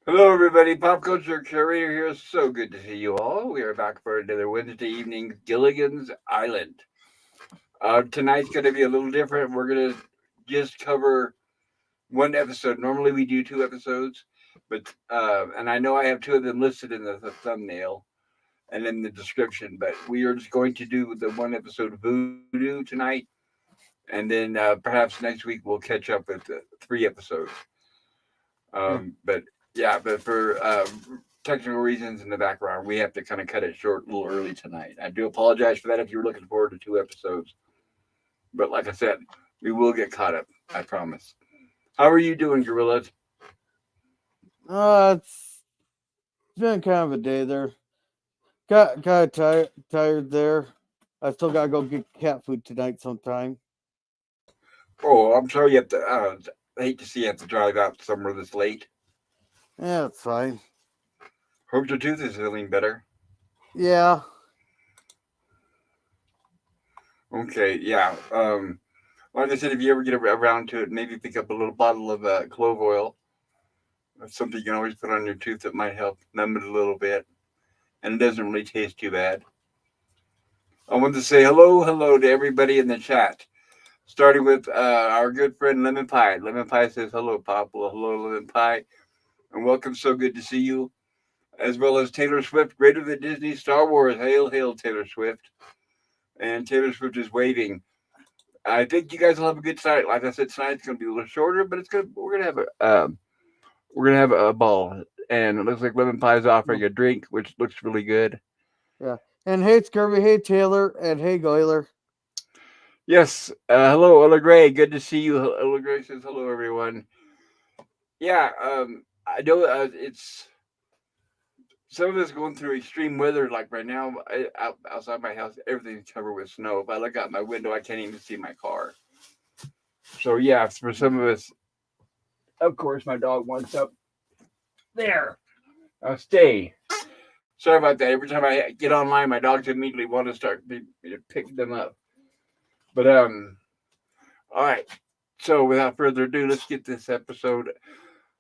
Hello, everybody. Pop culture curator here. So good to see you all. We are back for another Wednesday evening, Gilligan's Island. Tonight's going to be a little different. We're going to just cover one episode. Normally we do two episodes, but and I know I have two of them listed in the thumbnail and in the description. But we are just going to do the one episode Voodoo tonight, and then perhaps next week we'll catch up with three episodes. Yeah. But yeah, but for technical reasons in the background, we have to kind of cut it short a little early tonight. I do apologize for that if you were looking forward to two episodes. But like I said, we will get caught up. I promise. How are you doing, Gorillas? It's been kind of a day there. Got kind of tired there. I still gotta go get cat food tonight sometime. Oh, I'm sorry you have to. I hate to see you have to drive out somewhere this late. Yeah, it's fine. Hope your tooth is feeling better. Yeah. Okay, yeah. Like I said, if you ever get around to it, maybe pick up a little bottle of clove oil. That's something you can always put on your tooth that might help numb it a little bit, and it doesn't really taste too bad. I want to say hello to everybody in the chat. Starting with our good friend Lemon Pie. Lemon Pie says hello, Pop. Well, hello, Lemon Pie, and welcome. So good to see you. As well as Taylor Swift, greater than Disney, Star Wars. Hail, hail, Taylor Swift. And Taylor Swift is waving. I think you guys will have a good night. Like I said, tonight's going to be a little shorter, but it's gonna we're gonna have a ball. And it looks like Lemon Pie is offering a drink, which looks really good. Yeah. And hey, Scurvy. Hey, Taylor. And hey, Goyler. Yes. Hello, Ola Gray. Good to see you. Ola Gray says hello, everyone. Yeah. I know it's some of us going through extreme weather. Like right now, outside my house, everything's covered with snow. If I look out my window, I can't even see my car. So yeah, for some of us, of course, my dog wants up there. Stay. Sorry about that. Every time I get online, my dogs immediately want to start picking them up. But all right. So without further ado, let's get this episode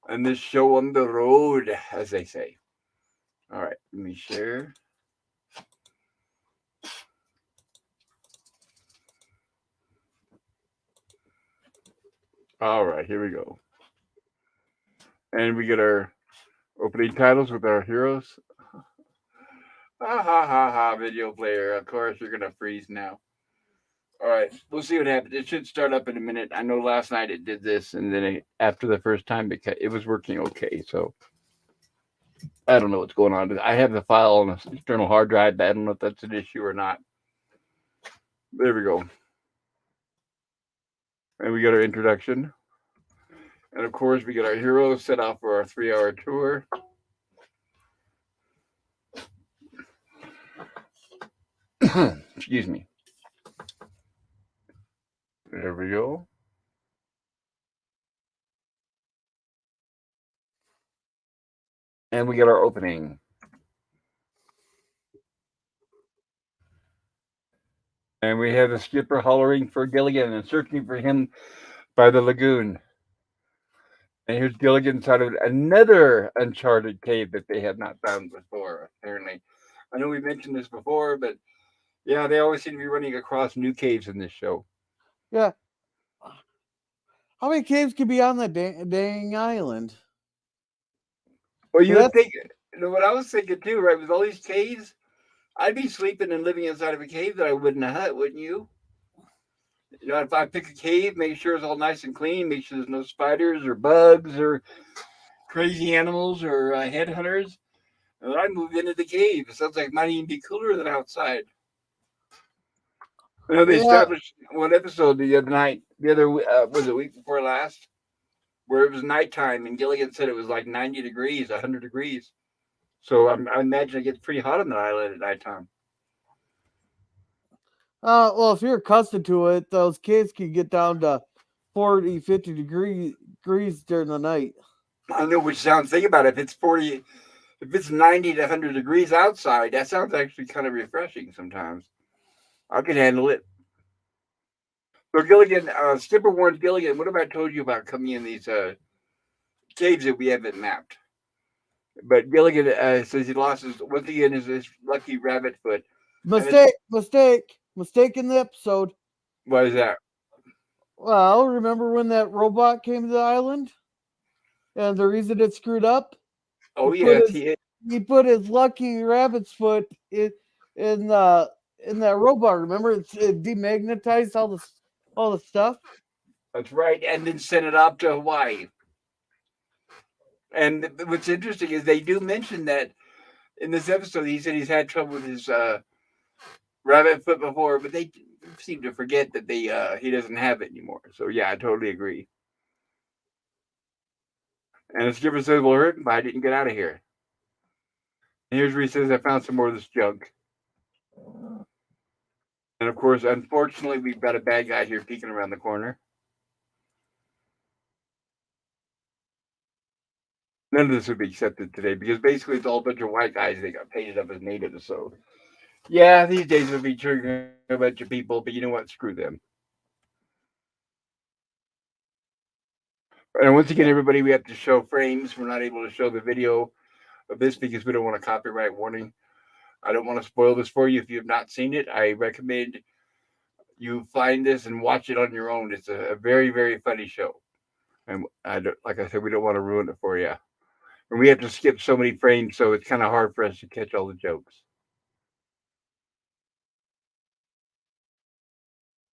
and this show on the road, as they say. All right, let me share. All right, here we go. And we get our opening titles with our heroes. Ha ha ha ha! Video player. Of course, you're gonna freeze now. All right, we'll see what happens. It should start up in a minute. I know last night it did this, and then after the first time it was working okay. So I don't know what's going on. I have the file on an external hard drive, but I don't know if that's an issue or not. There we go. And we got our introduction. And of course, we get our heroes set off for our 3-hour tour. Excuse me. There we go. And we get our opening. And we have the skipper hollering for Gilligan and searching for him by the lagoon. And here's Gilligan inside of another uncharted cave that they have not found before, apparently. I know we mentioned this before, but yeah, they always seem to be running across new caves in this show. Yeah. How many caves could be on the dang island? Well, you would That's think, what I was thinking too, right? With all these caves, I'd be sleeping and living inside of a cave that I would in a hut, wouldn't you? You know, if I pick a cave, make sure it's all nice and clean, make sure there's no spiders or bugs or crazy animals or headhunters. And then I move into the cave. It sounds like it might even be cooler than outside. You know, they yeah. established one episode the other night, was it week before last, where it was nighttime and Gilligan said it was like 90 degrees, 100 degrees. So I imagine it gets pretty hot on the island at nighttime. Well, if you're accustomed to it, those caves can get down to 40, 50 degrees during the night. I know which sounds, think about it, if it's 90 to 100 degrees outside, that sounds actually kind of refreshing sometimes. I can handle it. So Gilligan, Skipper warns Gilligan, what have I told you about coming in these caves that we haven't mapped? But Gilligan says he lost his once again his lucky rabbit foot. And it's Mistake in the episode. what is that? Well, remember when that robot came to the island, and the reason it screwed up? Oh Put yes, his he he put his lucky rabbit's foot in uh in that robot. Remember, it demagnetized all the stuff. that's right, and then sent it off to Hawaii. And what's interesting is they do mention that in this episode. He said he's had trouble with his rabbit foot before, but they seem to forget that they he doesn't have it anymore. So yeah, I totally agree. And the skipper says, "Well, hurt, but I didn't get out of here." And here's where he says, "I found some more of this junk." And of course, unfortunately, we've got a bad guy here peeking around the corner. None of this would be accepted today because basically it's all a bunch of white guys that got painted up as natives. So yeah, these days would be triggering a bunch of people, but you know what? Screw them. And once again, everybody, we have to show frames. We're not able to show the video of this because we don't want a copyright warning. I don't want to spoil this for you if you have not seen it. I recommend you find this and watch it on your own. It's a very, very funny show. And like I said, we don't want to ruin it for you. And we have to skip so many frames, so it's kind of hard for us to catch all the jokes.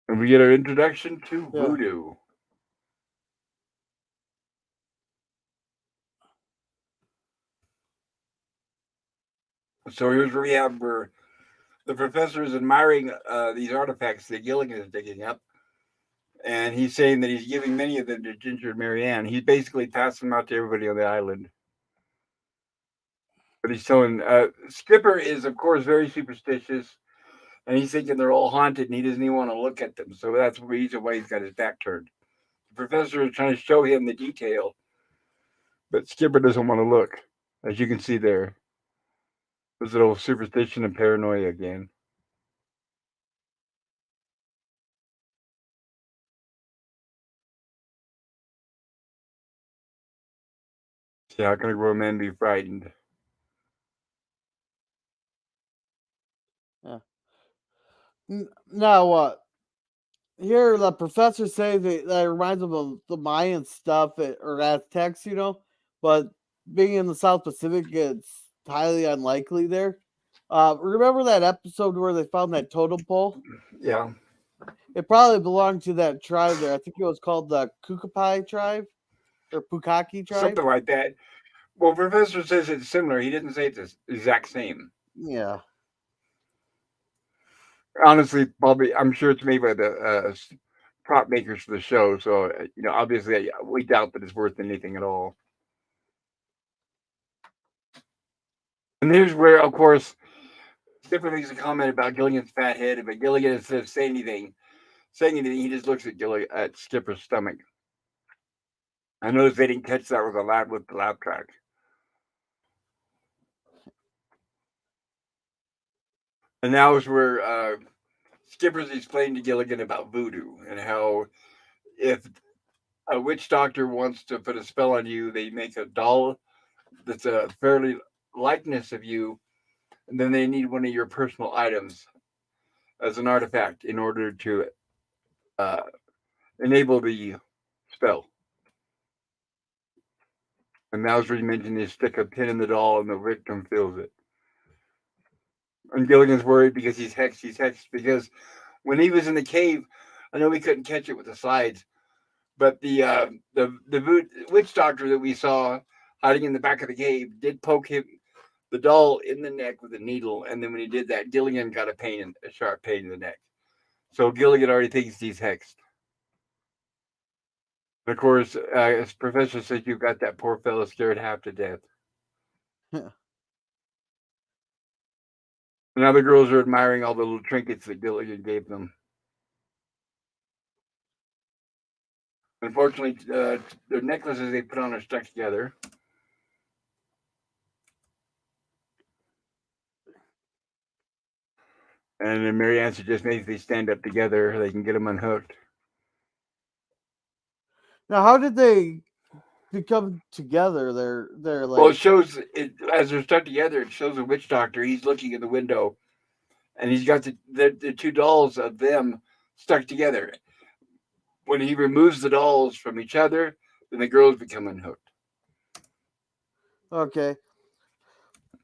And we get our introduction to Yeah. Voodoo. So here's where we have where the professor is admiring these artifacts that Gilligan is digging up. And he's saying that he's giving many of them to Ginger and Marianne. He's basically passing them out to everybody on the island. But he's telling Skipper is, of course, very superstitious, and he's thinking they're all haunted, and he doesn't even want to look at them. So that's the reason why he's got his back turned. The professor is trying to show him the detail, but Skipper doesn't want to look, as you can see there. This little superstition and paranoia again. See, how can a grown man be frightened? Yeah. Now, here the professor says that reminds him of the Mayan stuff or Aztecs, but being in the South Pacific, it's highly unlikely there. Remember that episode where they found that totem pole? Yeah, It probably belonged to that tribe there. I think it was called the Kukapai tribe or Pukaki tribe. something like that. Well, Professor says it's similar. He didn't say it's the exact same. Yeah. Honestly, probably, I'm sure it's made by the prop makers for the show. So, obviously, we doubt that it's worth anything at all. And here's where, of course, Skipper makes a comment about Gilligan's fat head, but Gilligan instead of saying anything, he just looks at Skipper's stomach. I noticed they didn't catch that with the lab track. And now is where Skipper's explaining to Gilligan about voodoo and how if a witch doctor wants to put a spell on you, they make a doll that's a fairly likeness of you, and then they need one of your personal items as an artifact in order to uh, enable the spell. And now, as we mentioned, they stick a pin in the doll and the victim feels it. And Gilligan's worried because he's hexed. He's hexed because when he was in the cave, I know we couldn't catch it with the slides, but the witch doctor that we saw hiding in the back of the cave did poke him the doll in the neck with a needle, and then when he did that, Gilligan got a sharp pain in the neck. So Gilligan already thinks he's hexed. And of course, as Professor says, you've got that poor fellow scared half to death. And other girls are admiring all the little trinkets that Gilligan gave them. Unfortunately, the necklaces they put on are stuck together. And then Marianne suggests maybe if they stand up together, they can get them unhooked. Now, how did they become together. They're Well, it like, shows it as they're stuck together. It shows a witch doctor. He's looking in the window, and he's got the two dolls of them stuck together. When he removes the dolls from each other, then the girls become unhooked. okay.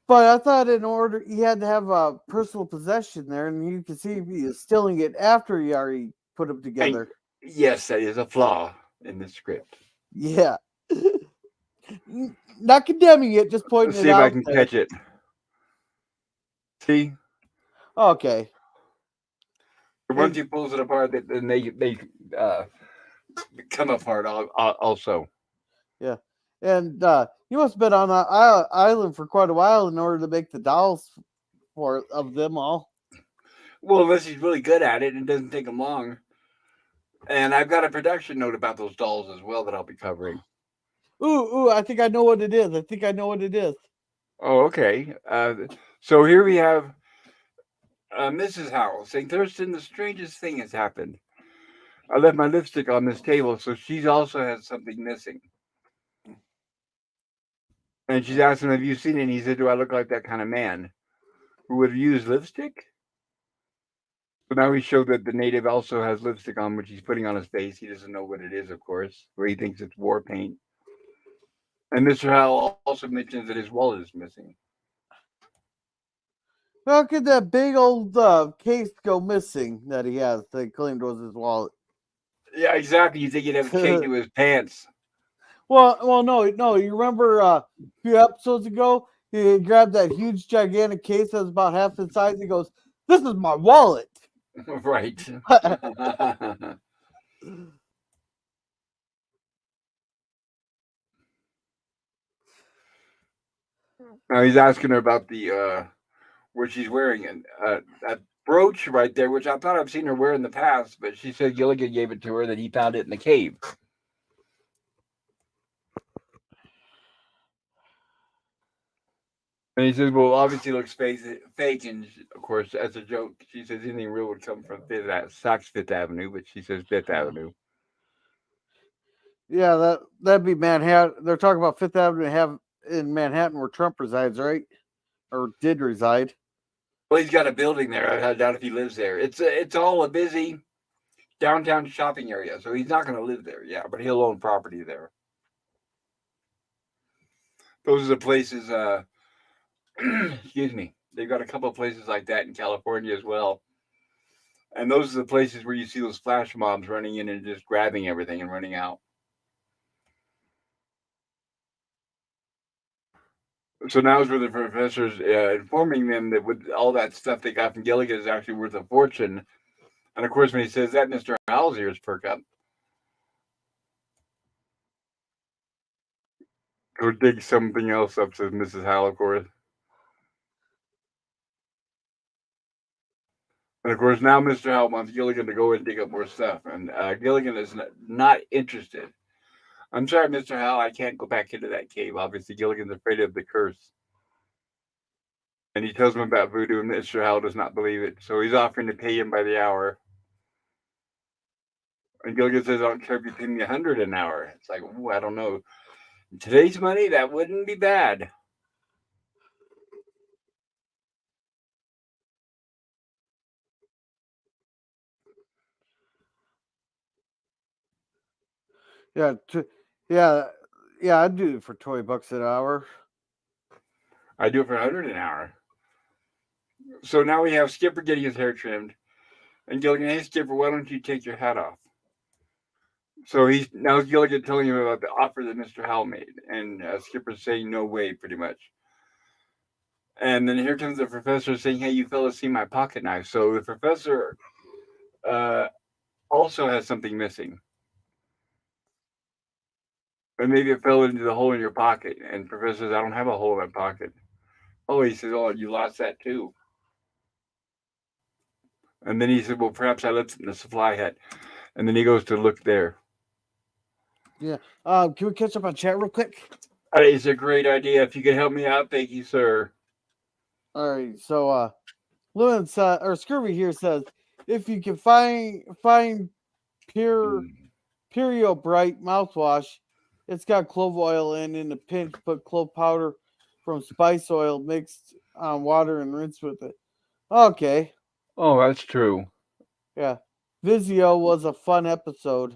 But I thought in order he had to have a personal possession there, and you can see he is stealing it after he already put them And together. yes, that is a flaw in the script. Yeah. Not condemning it, just Let's pointing it see if I out can there. catch it. See, Okay. once he pulls it apart, then they uh, come apart also. Yeah. And he must have been on that island for quite a while in order to make the dolls for of them all. Well, unless he's really good at it, and it doesn't take him long. And I've got a production note about those dolls as well that I'll be covering. Ooh, I think I know what it is. I think I know what it is. Oh, okay. So here we have Mrs. Howell saying, Thurston, the strangest thing has happened. I left my lipstick on this table, so she also has something missing. And she's asked him, have you seen it? And he said, do I look like that kind of man who would use lipstick? So now we show that the native also has lipstick on, which he's putting on his face. He doesn't know what it is, of course, where he thinks it's war paint. And Mr. Howell also mentions that his wallet is missing. How could that big old case go missing that he has? They claimed was his wallet. Yeah, exactly. You think he'd have chained to his pants. Well, no. You remember a few episodes ago, he grabbed that huge, gigantic case that's about half the size. He goes, "This is my wallet." Right. Now he's asking her about the what she's wearing, and that brooch right there, which I thought I've seen her wear in the past, but she said Gilligan gave it to her, that he found it in the cave. And he says, well, obviously it looks fake, and of course, as a joke, she says anything real would come from Saks Fifth Avenue, but she says Fifth Avenue. Yeah, that'd be Manhattan. They're talking about Fifth Avenue have in Manhattan where Trump resides, right? Or did reside. Well, he's got a building there. I doubt if he lives there. It's all a busy downtown shopping area, so he's not going to live there. Yeah, but he'll own property there. Those are the places. Excuse me. They've got a couple of places like that in California as well. And those are the places where you see those flash mobs running in and just grabbing everything and running out. So now is where the professor's informing them that with all that stuff they got from Gilligan is actually worth a fortune. And of course, when he says that, Mr. Howell's ears perk up. Go dig something else up, says Mrs. Howell, of course. And of course, now Mr. Howell wants Gilligan to go and dig up more stuff. And Gilligan is not interested. I'm sorry, Mr. Howell, I can't go back into that cave. Obviously, Gilligan's afraid of the curse. And he tells him about voodoo, and Mr. Howell does not believe it. So he's offering to pay him by the hour. And Gilligan says, I don't care if you pay me 100 an hour. It's like, ooh, I don't know. In today's money, that wouldn't be bad. Yeah, yeah, I'd do it for $20 an hour. I do it for 100 an hour. So now we have Skipper getting his hair trimmed. And Gilligan, hey, Skipper, why don't you take your hat off? So he's now Gilligan telling him about the offer that Mr. Howell made. And Skipper's saying, no way, pretty much. And then here comes the professor saying, hey, you fellas see my pocket knife. So the professor also has something missing. And maybe it fell into the hole in your pocket. And professor says, I don't have a hole in my pocket. Oh, he says, oh, you lost that too. And then he said, well, perhaps I left it in the supply hut. And then he goes to look there. Yeah. Can we catch up on chat real quick? It's a great idea. If you could help me out, thank you, sir. All right. So, Lewis or Scurvy here says, if you can find pure Perio Bright mouthwash, it's got clove oil in a pinch. Put clove powder from spice oil mixed water and rinse with it. Okay, Oh, that's true. yeah. Vizio was a fun episode.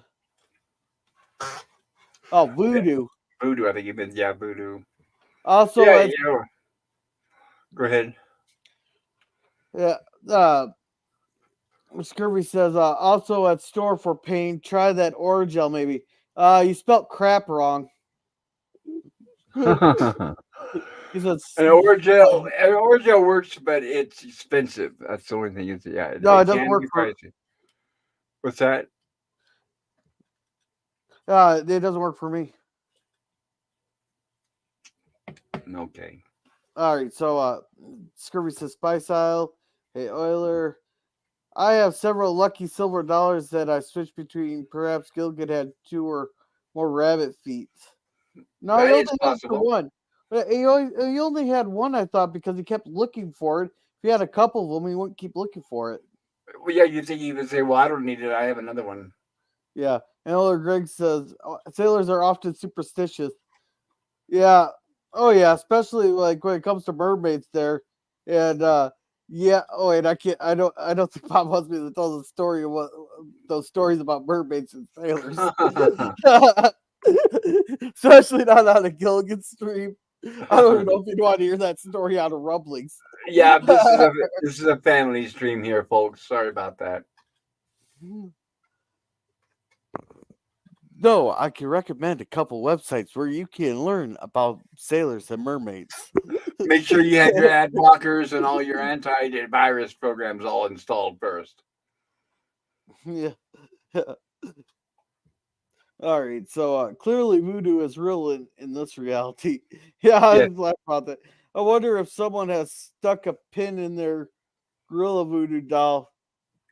Oh, Yeah, Voodoo. Voodoo, I think you meant, yeah, Voodoo. Also, Yeah, at you know, go ahead. yeah, Scurvy says also at store for pain. Try that Oragel maybe. You spelt crap wrong. He says An Orgel works, but it's expensive. That's the only thing. Is yeah, no, it it doesn't can work be for. pricey. What's that? It doesn't work for me. Okay. All right, so Scurvy says Spice Isle. Hey Euler, I have several lucky silver dollars that I switched between. Perhaps Gilligan had 2 or more rabbit feet. No, he That only is had the possible. one. He only had one, I thought, because he kept looking for it. If he had a couple of them, he wouldn't keep looking for it. Well, yeah, you think he would say, "Well, I don't need it. I have another one." Yeah. And Elder Greg says sailors are often superstitious. Yeah. Oh yeah, especially like when it comes to mermaids there. And yeah, oh wait, I don't think Bob wants me to tell the story of what those stories about mermaids and sailors. Especially not on a Gilligan stream. I don't even know if you'd want to hear that story out of rumblings. Yeah, this is a family stream here, folks. Sorry about that. No, I can recommend a couple websites where you can learn about sailors and mermaids. Make sure you have your ad blockers and all your antivirus programs all installed first. Yeah. All right. So clearly voodoo is real in this reality. Yeah, I Yes. was laughing about that. I wonder if someone has stuck a pin in their gorilla voodoo doll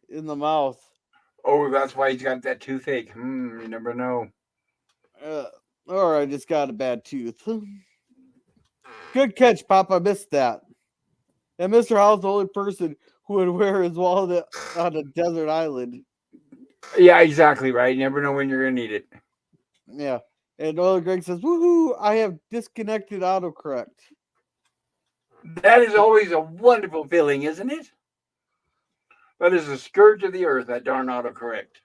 in the mouth. Oh, that's why he's got that toothache. You never know. Uh, or I just got a bad tooth. Good catch, Pop. I missed that. And Mr. Howell's the only person who would wear his wallet on a desert island. Yeah, exactly right. You never know when you're gonna need it. Yeah. And Oil Greg says, woohoo, I have disconnected autocorrect. That is always a wonderful feeling, isn't it? That is the scourge of the earth, that darn autocorrect.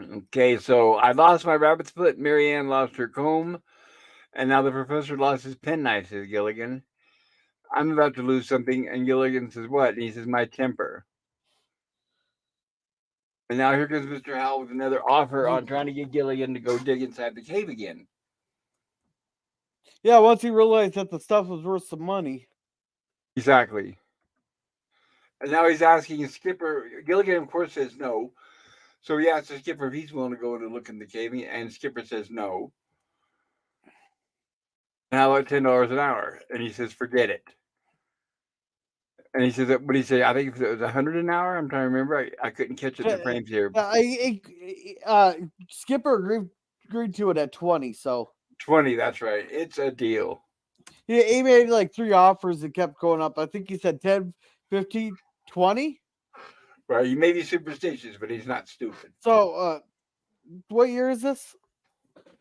Okay, so I lost my rabbit's foot, Marianne lost her comb, and now the professor lost his penknife, says Gilligan. I'm about to lose something, and Gilligan says, what? And he says, my temper. And now here comes Mr. Howell with another offer on trying to get Gilligan to go dig inside the cave again. Yeah, once he realized that the stuff was worth some money. Exactly. And now he's asking Skipper. Gilligan, of course, says no. So he asks Skipper if he's willing to go to look in the cave, and Skipper says no. And how about $10 an hour? And he says, forget it. And he says, what did he say? I think it was 100 an hour. I'm trying to remember. I couldn't catch it in the frames here. Skipper agreed to it at 20, so 20, that's right. It's a deal. he made like 3 offers and kept going up. I think he said 10, 15, 20. Right. He may be superstitious, but he's not stupid. So what year is this?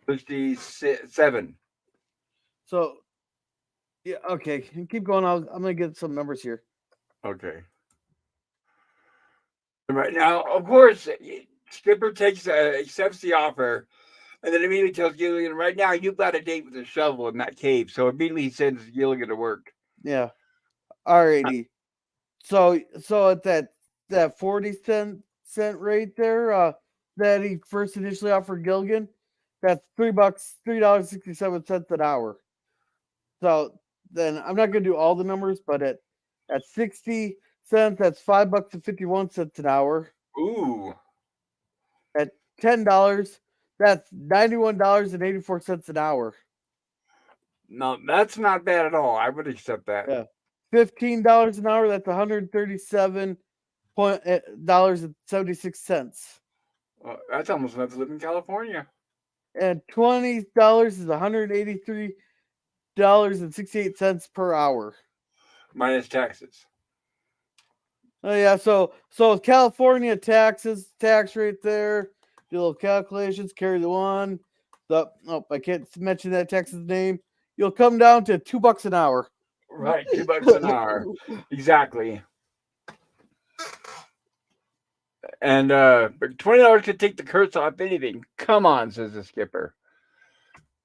57. So yeah, okay. Keep going. I'm gonna get some numbers here. Okay. Right now, of course, Skipper accepts the offer, and then immediately tells Gilligan, right now, you've got a date with a shovel in that cave. So immediately he sends Gilligan to work. Yeah. Alrighty. So at that 40 cent rate there, that he first initially offered Gilligan, that's $3.67 an hour. So then I'm not gonna do all the numbers, but at 60 cents, that's $5.51 an hour. Ooh. At $10, that's $91.84 an hour. No, that's not bad at all. I would accept that. Yeah. $15 an hour, that's $137.76. That's almost enough to live in California. And $20 is $183.68 per hour. Minus taxes. Oh yeah, so California tax rate there do little calculations, carry the one. I can't mention that Texas name. You'll come down to $2 an hour. Right, $2 an hour. Exactly. And but $20 could take the curse off anything. Come on, says the skipper.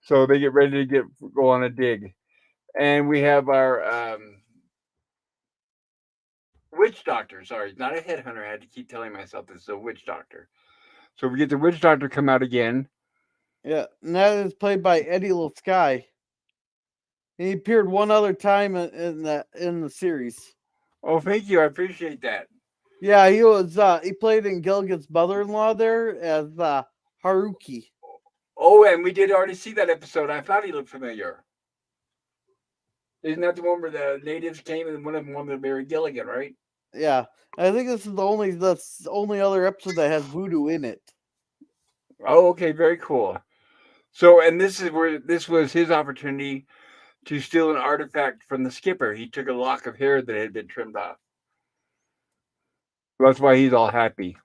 So they get ready to go on a dig. And we have our witch doctor. Sorry, not a headhunter. I had to keep telling myself this is a witch doctor. So we get the witch doctor come out again. Yeah, and that is played by Eddie Sky. And he appeared one other time in the series. Oh, thank you. I appreciate that. Yeah, he played in Gilligan's mother-in-law there as Haruki. Oh, and we did already see that episode. I thought he looked familiar. Isn't that the one where the natives came and one of them wanted to marry Gilligan, right? Yeah, I think this is the only other episode that has Voodoo in it. Oh, okay, very cool. So, and this is where this was his opportunity to steal an artifact from the skipper. He took a lock of hair that had been trimmed off. That's why he's all happy.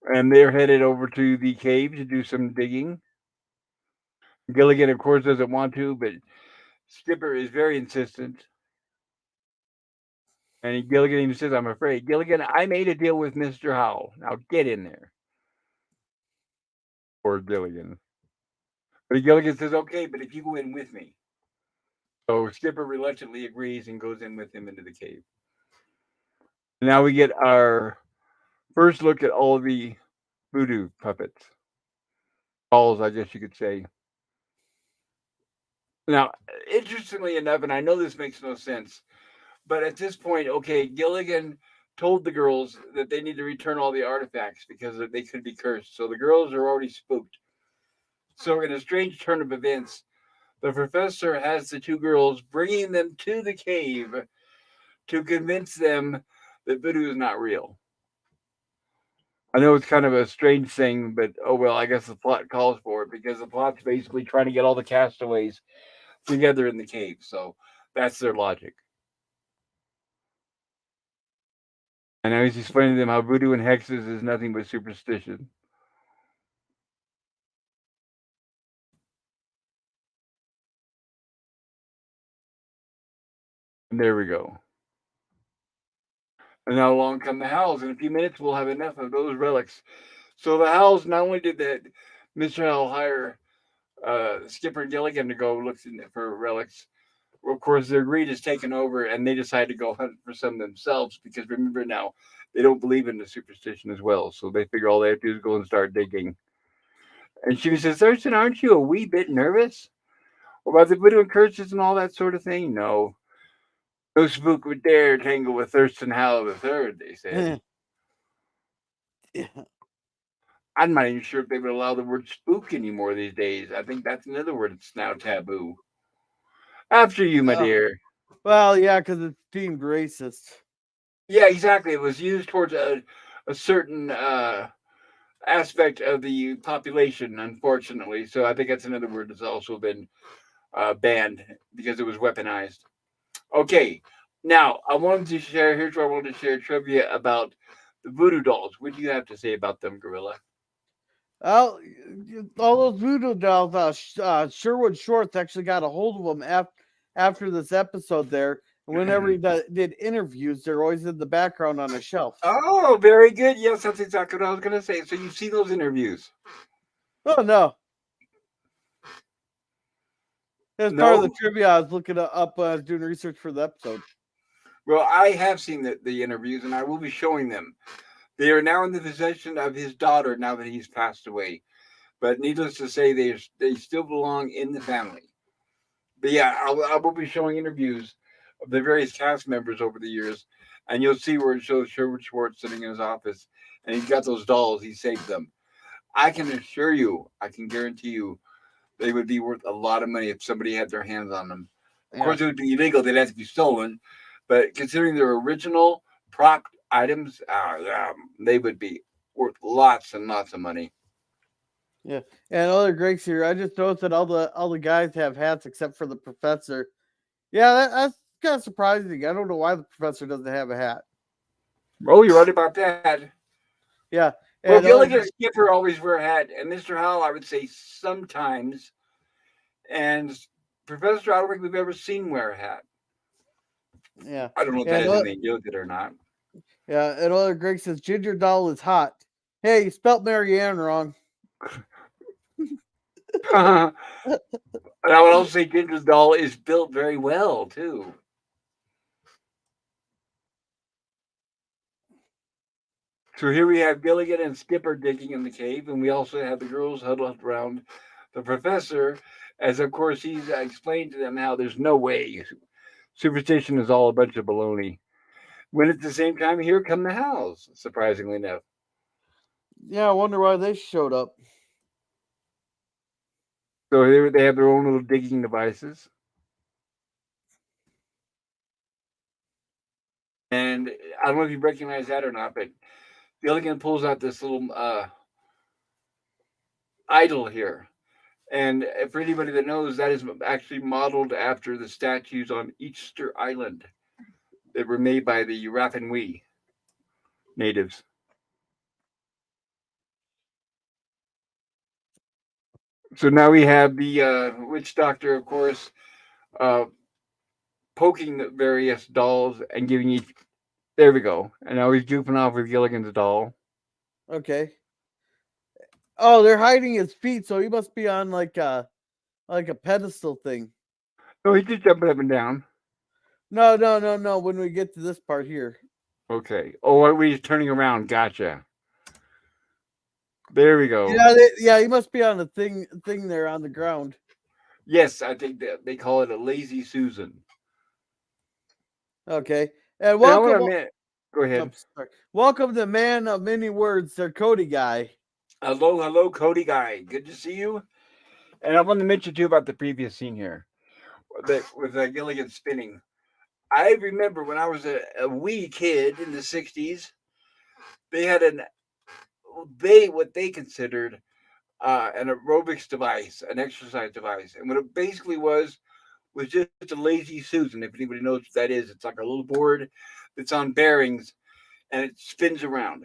And they're headed over to the cave to do some digging. Gilligan, of course, doesn't want to, but Skipper is very insistent. And Gilligan even says, I'm afraid. Gilligan, I made a deal with Mr. Howell. Now get in there. Poor Gilligan. But Gilligan says, okay, but if you go in with me. So Skipper reluctantly agrees and goes in with him into the cave. Now we get our first look at all the voodoo puppets. Dolls, I guess you could say. Now, interestingly enough, and I know this makes no sense, but at this point, okay, Gilligan told the girls that they need to return all the artifacts because they could be cursed. So the girls are already spooked. So, in a strange turn of events, the professor has the two girls bringing them to the cave to convince them that voodoo is not real. I know it's kind of a strange thing, but oh well, I guess the plot calls for it because the plot's basically trying to get all the castaways together in the cave. So that's their logic. And now he's explaining to them how voodoo and hexes is nothing but superstition. And there we go. And now along come the Howells. In a few minutes, we'll have enough of those relics. So the Howells, not only did that Mr. Howell hire Skipper Gilligan to go look for relics, of course, their greed is taken over and they decide to go hunt for some themselves because remember now, they don't believe in the superstition as well. So they figure all they have to do is go and start digging. And she says, Thurston, aren't you a wee bit nervous about the voodoo and curses and all that sort of thing? No. No spook would dare tangle with Thurston Howell the Third, they said. Yeah. I'm not even sure if they would allow the word spook anymore these days. I think that's another word that's now taboo. After you, my dear. Well, yeah, because it's deemed racist. Yeah, exactly. It was used towards a certain aspect of the population, unfortunately. So I think that's another word that's also been banned because it was weaponized. Okay, now I wanted to share. Here's where I wanted to share trivia about the voodoo dolls. What do you have to say about them, Gorilla? Well, all those voodoo dolls, Sherwood Shorts actually got a hold of them after this episode there. And whenever he did interviews, they're always in the background on a shelf. Oh, very good. Yes, that's exactly what I was going to say. So you've seen those interviews? Oh, no. As part of No? the trivia, I was looking up when I was doing research for the episode. Well, I have seen the interviews and I will be showing them. They are now in the possession of his daughter now that he's passed away. But needless to say, they still belong in the family. But yeah, I will be showing interviews of the various cast members over the years, and you'll see where it shows Sherwood Schwartz sitting in his office, and he's got those dolls. He saved them. I can assure you, I can guarantee you, they would be worth a lot of money if somebody had their hands on them. Of course, it would be illegal; they'd have to be stolen. But considering they're original prop items, they would be worth lots and lots of money. Yeah, and other Greeks here. I just noticed that all the guys have hats except for the professor. Yeah, that's kind of surprising. I don't know why the professor doesn't have a hat. Oh, you're right about that. Yeah, Well, And other Gilligan and Skipper always wear a hat, and Mr. Howell, I would say sometimes, and Professor, I don't think we've ever seen wear a hat. yeah, I don't know if that and is in the Gilligan or not. yeah, and other Greg says Ginger Doll is hot. Hey, you spelt Marianne wrong. And I would also say Ginger's doll is built very well too. So here we have Gilligan and Skipper digging in the cave, and we also have the girls huddled around the professor, as of course he's explained to them how there's no way superstition is all a bunch of baloney. When at the same time, here come the Howls, surprisingly enough. Yeah, I wonder why they showed up. So here they have their own little digging devices. And I don't know if you recognize that or not, but Gilligan pulls out this little idol here. And for anybody that knows, that is actually modeled after the statues on Easter Island that were made by the Raffinwee natives. So now we have the witch doctor, of course, uh, poking the various dolls and giving each. There we go. And now he's goofing off with Gilligan's doll. Okay. Oh, they're hiding his feet, so he must be on like a pedestal thing. No, he's just jumping up and down. No, no, no, no. When we get to this part here. Okay. Oh, are we turning around? Gotcha. There we go. Yeah, yeah, he must be on the thing there on the ground. Yes, I think that they call it a lazy Susan. Okay, and And I want to welcome. admit, go ahead. Oops, sorry. Welcome to Man of Many Words, their Cody guy. Hello, hello, Cody guy. Good to see you. And I want to mention too about the previous scene here that with Gilligan spinning. I remember when I was a wee kid in the '60s, they had what they considered an aerobics device, an exercise device, and what it basically was just a lazy Susan. If anybody knows what that is, it's like a little board that's on bearings and it spins around.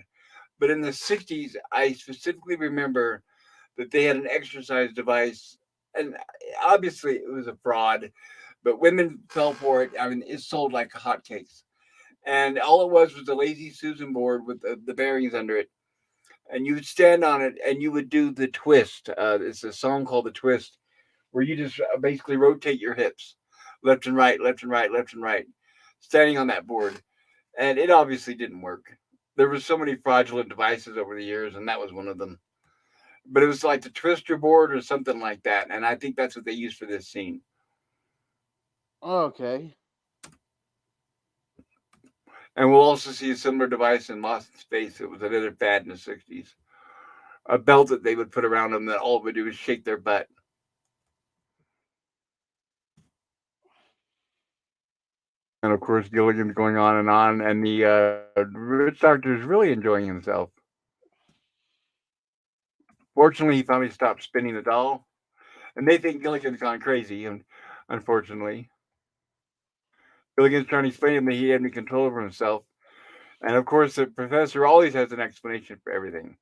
But in the '60s, I specifically remember that they had an exercise device, and obviously it was a fraud, but women fell for it. I mean, it sold like hotcakes. And all it was a lazy Susan board with the bearings under it. And you would stand on it and you would do the twist. It's a song called The Twist, where you just basically rotate your hips left and right, left and right, left and right, standing on that board. And it obviously didn't work. There were so many fraudulent devices over the years, and that was one of them. But it was like the twister board or something like that. And I think that's what they used for this scene. Okay. And we'll also see a similar device in Lost in Space. It was another fad in the '60s. A belt that they would put around them that all it would do is shake their butt. And of course, Gilligan's going on, and the rich doctor is really enjoying himself. Fortunately, he finally stopped spinning the doll, and they think Gilligan's gone crazy. And unfortunately, Gilligan's trying to explain to him that he had any control over himself. And of course, the professor always has an explanation for everything.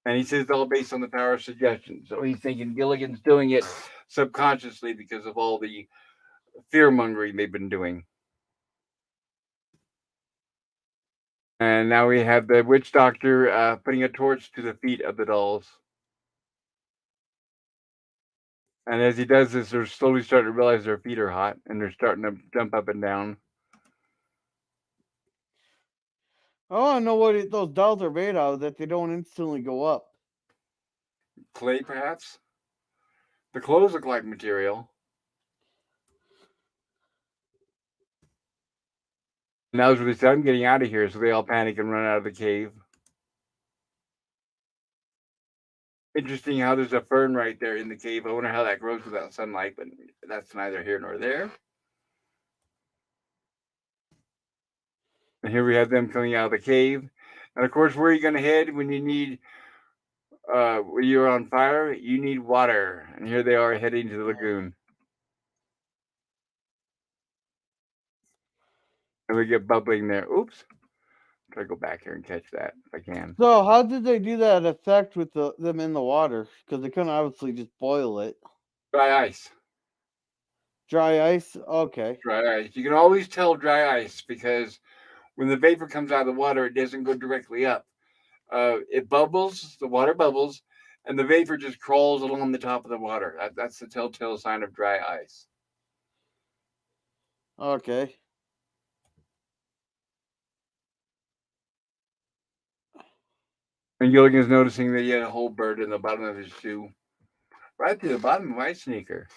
And he says it's all based on the power of suggestion. So he's thinking Gilligan's doing it subconsciously because of all the fear mongering they've been doing. And now we have the witch doctor putting a torch to the feet of the dolls. And as he does this, they're slowly starting to realize their feet are hot and they're starting to jump up and down. I want to know what those dolls are made out of that they don't instantly go up. Clay, perhaps? The clothes look like material. Now as they say, I'm getting out of here, so they all panic and run out of the cave. Interesting how there's a fern right there in the cave. I wonder how that grows without sunlight, but that's neither here nor there. And here we have them coming out of the cave. And of course, where are you going to head when you need, when you're on fire? You need water. And here they are heading to the lagoon. And we get bubbling there. Oops. Try to go back here and catch that if I can. So how did they do that effect with them in the water? Because they couldn't obviously just boil it. Dry ice. Dry ice? Okay. Dry ice. You can always tell dry ice because when the vapor comes out of the water, it doesn't go directly up. It bubbles, the water bubbles, and the vapor just crawls along the top of the water. That's the telltale sign of dry ice. Okay. And Gilligan's noticing that he had a whole bird in the bottom of his shoe, right to the bottom of my sneaker.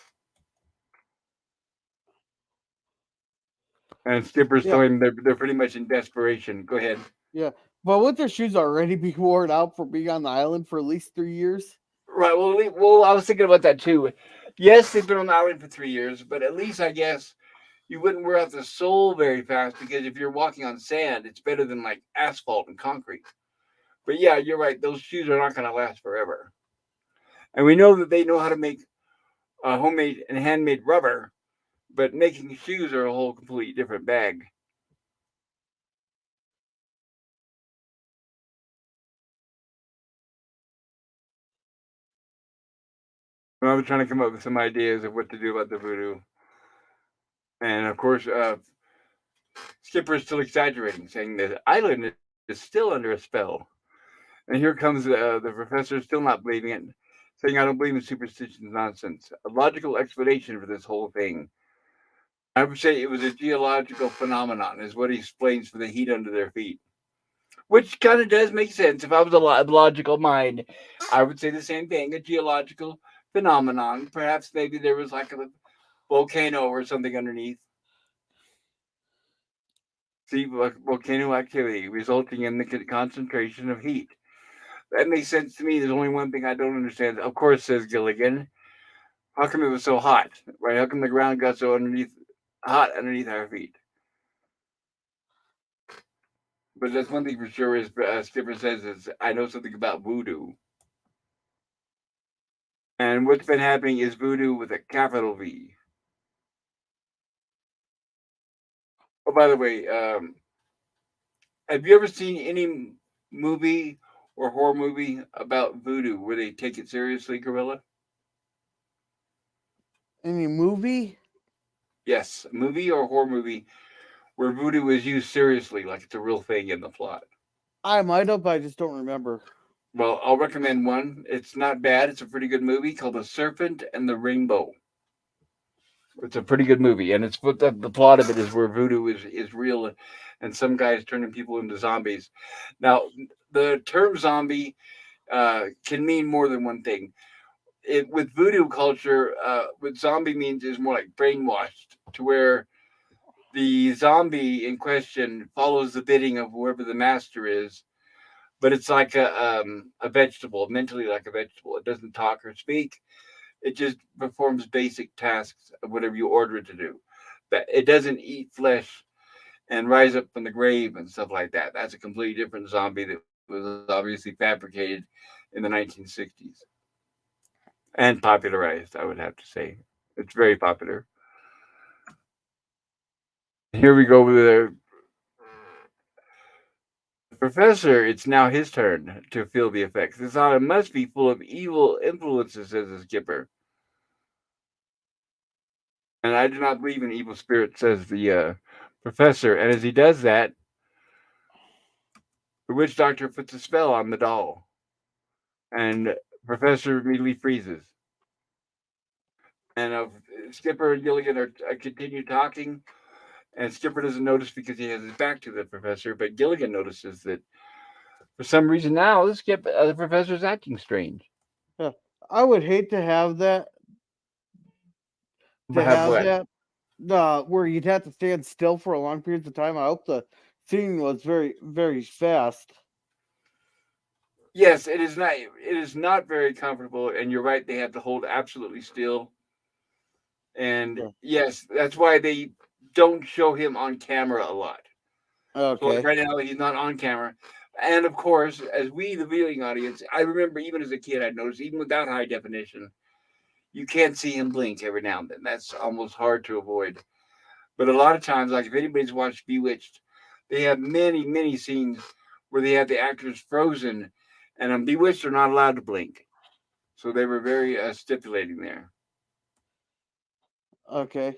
And Skipper's Yeah. telling him they're pretty much in desperation. Go ahead. Yeah. But would their shoes already be worn out for being on the island for at least 3 years? Right. Well, I was thinking about that too. Yes, they've been on the island for 3 years, but at least I guess you wouldn't wear out the sole very fast because if you're walking on sand, it's better than like asphalt and concrete. But yeah, you're right. Those shoes are not going to last forever. And we know that they know how to make homemade and handmade rubber, but making shoes are a whole completely different bag. And I was trying to come up with some ideas of what to do about the voodoo. And of course, Skipper is still exaggerating, saying the island is still under a spell. And here comes the professor, still not believing it, saying, I don't believe in superstitions nonsense. A logical explanation for this whole thing. I would say it was a geological phenomenon, is what he explains for the heat under their feet. Which kind of does make sense. If I was a logical mind, I would say the same thing, a geological phenomenon. Perhaps maybe there was like a volcano or something underneath. See, volcano activity resulting in the concentration of heat. That makes sense to me. There's only one thing I don't understand. Of course, says Gilligan. How come it was so hot? Right? How come the ground got so hot underneath our feet? But that's one thing for sure. Is Skipper says is I know something about voodoo, and what's been happening is voodoo with a capital V. Oh, by the way, have you ever seen any movie or horror movie about voodoo where they take it seriously, Gorilla? Any movie? Yes, a movie or horror movie where voodoo is used seriously, like it's a real thing in the plot. I might have, but I just don't remember. Well, I'll recommend one. It's not bad. It's a pretty good movie called The Serpent and the Rainbow. It's a pretty good movie, and it's what the plot of it is where voodoo is real, and some guys turning people into zombies. Now, the term zombie can mean more than one thing. With voodoo culture, what zombie means is more like brainwashed, to where the zombie in question follows the bidding of whoever the master is, but it's like a vegetable, mentally like a vegetable. It doesn't talk or speak. It just performs basic tasks of whatever you order it to do. But it doesn't eat flesh and rise up from the grave and stuff like that. That's a completely different zombie that was obviously fabricated in the 1960s and popularized, I would have to say. It's very popular. Here we go with the professor. It's now his turn to feel the effects. This island must be full of evil influences, says the skipper. And I do not believe in evil spirits, says the professor. And as he does that, the witch doctor puts a spell on the doll, and Professor immediately freezes. And Skipper and Gilligan are continue talking, and Skipper doesn't notice because he has his back to the professor. But Gilligan notices that for some reason now the professor's acting strange. Yeah. I would hate to have that. To Have have what? that, where you'd have to stand still for a long periods of time. I hope the scene was very, very fast. Yes, it is not. It is not very comfortable, and you're right. They have to hold absolutely still. And Yeah. yes, that's why they don't show him on camera a lot. So like Okay. right now, he's not on camera. And of course, as we, the viewing audience, I remember even as a kid, I noticed even without high definition, you can't see him blink every now and then. That's almost hard to avoid. But a lot of times, like if anybody's watched Bewitched, they have many scenes where they have the actors frozen, and on Bewitched they're not allowed to blink. So they were very stipulating there. Okay.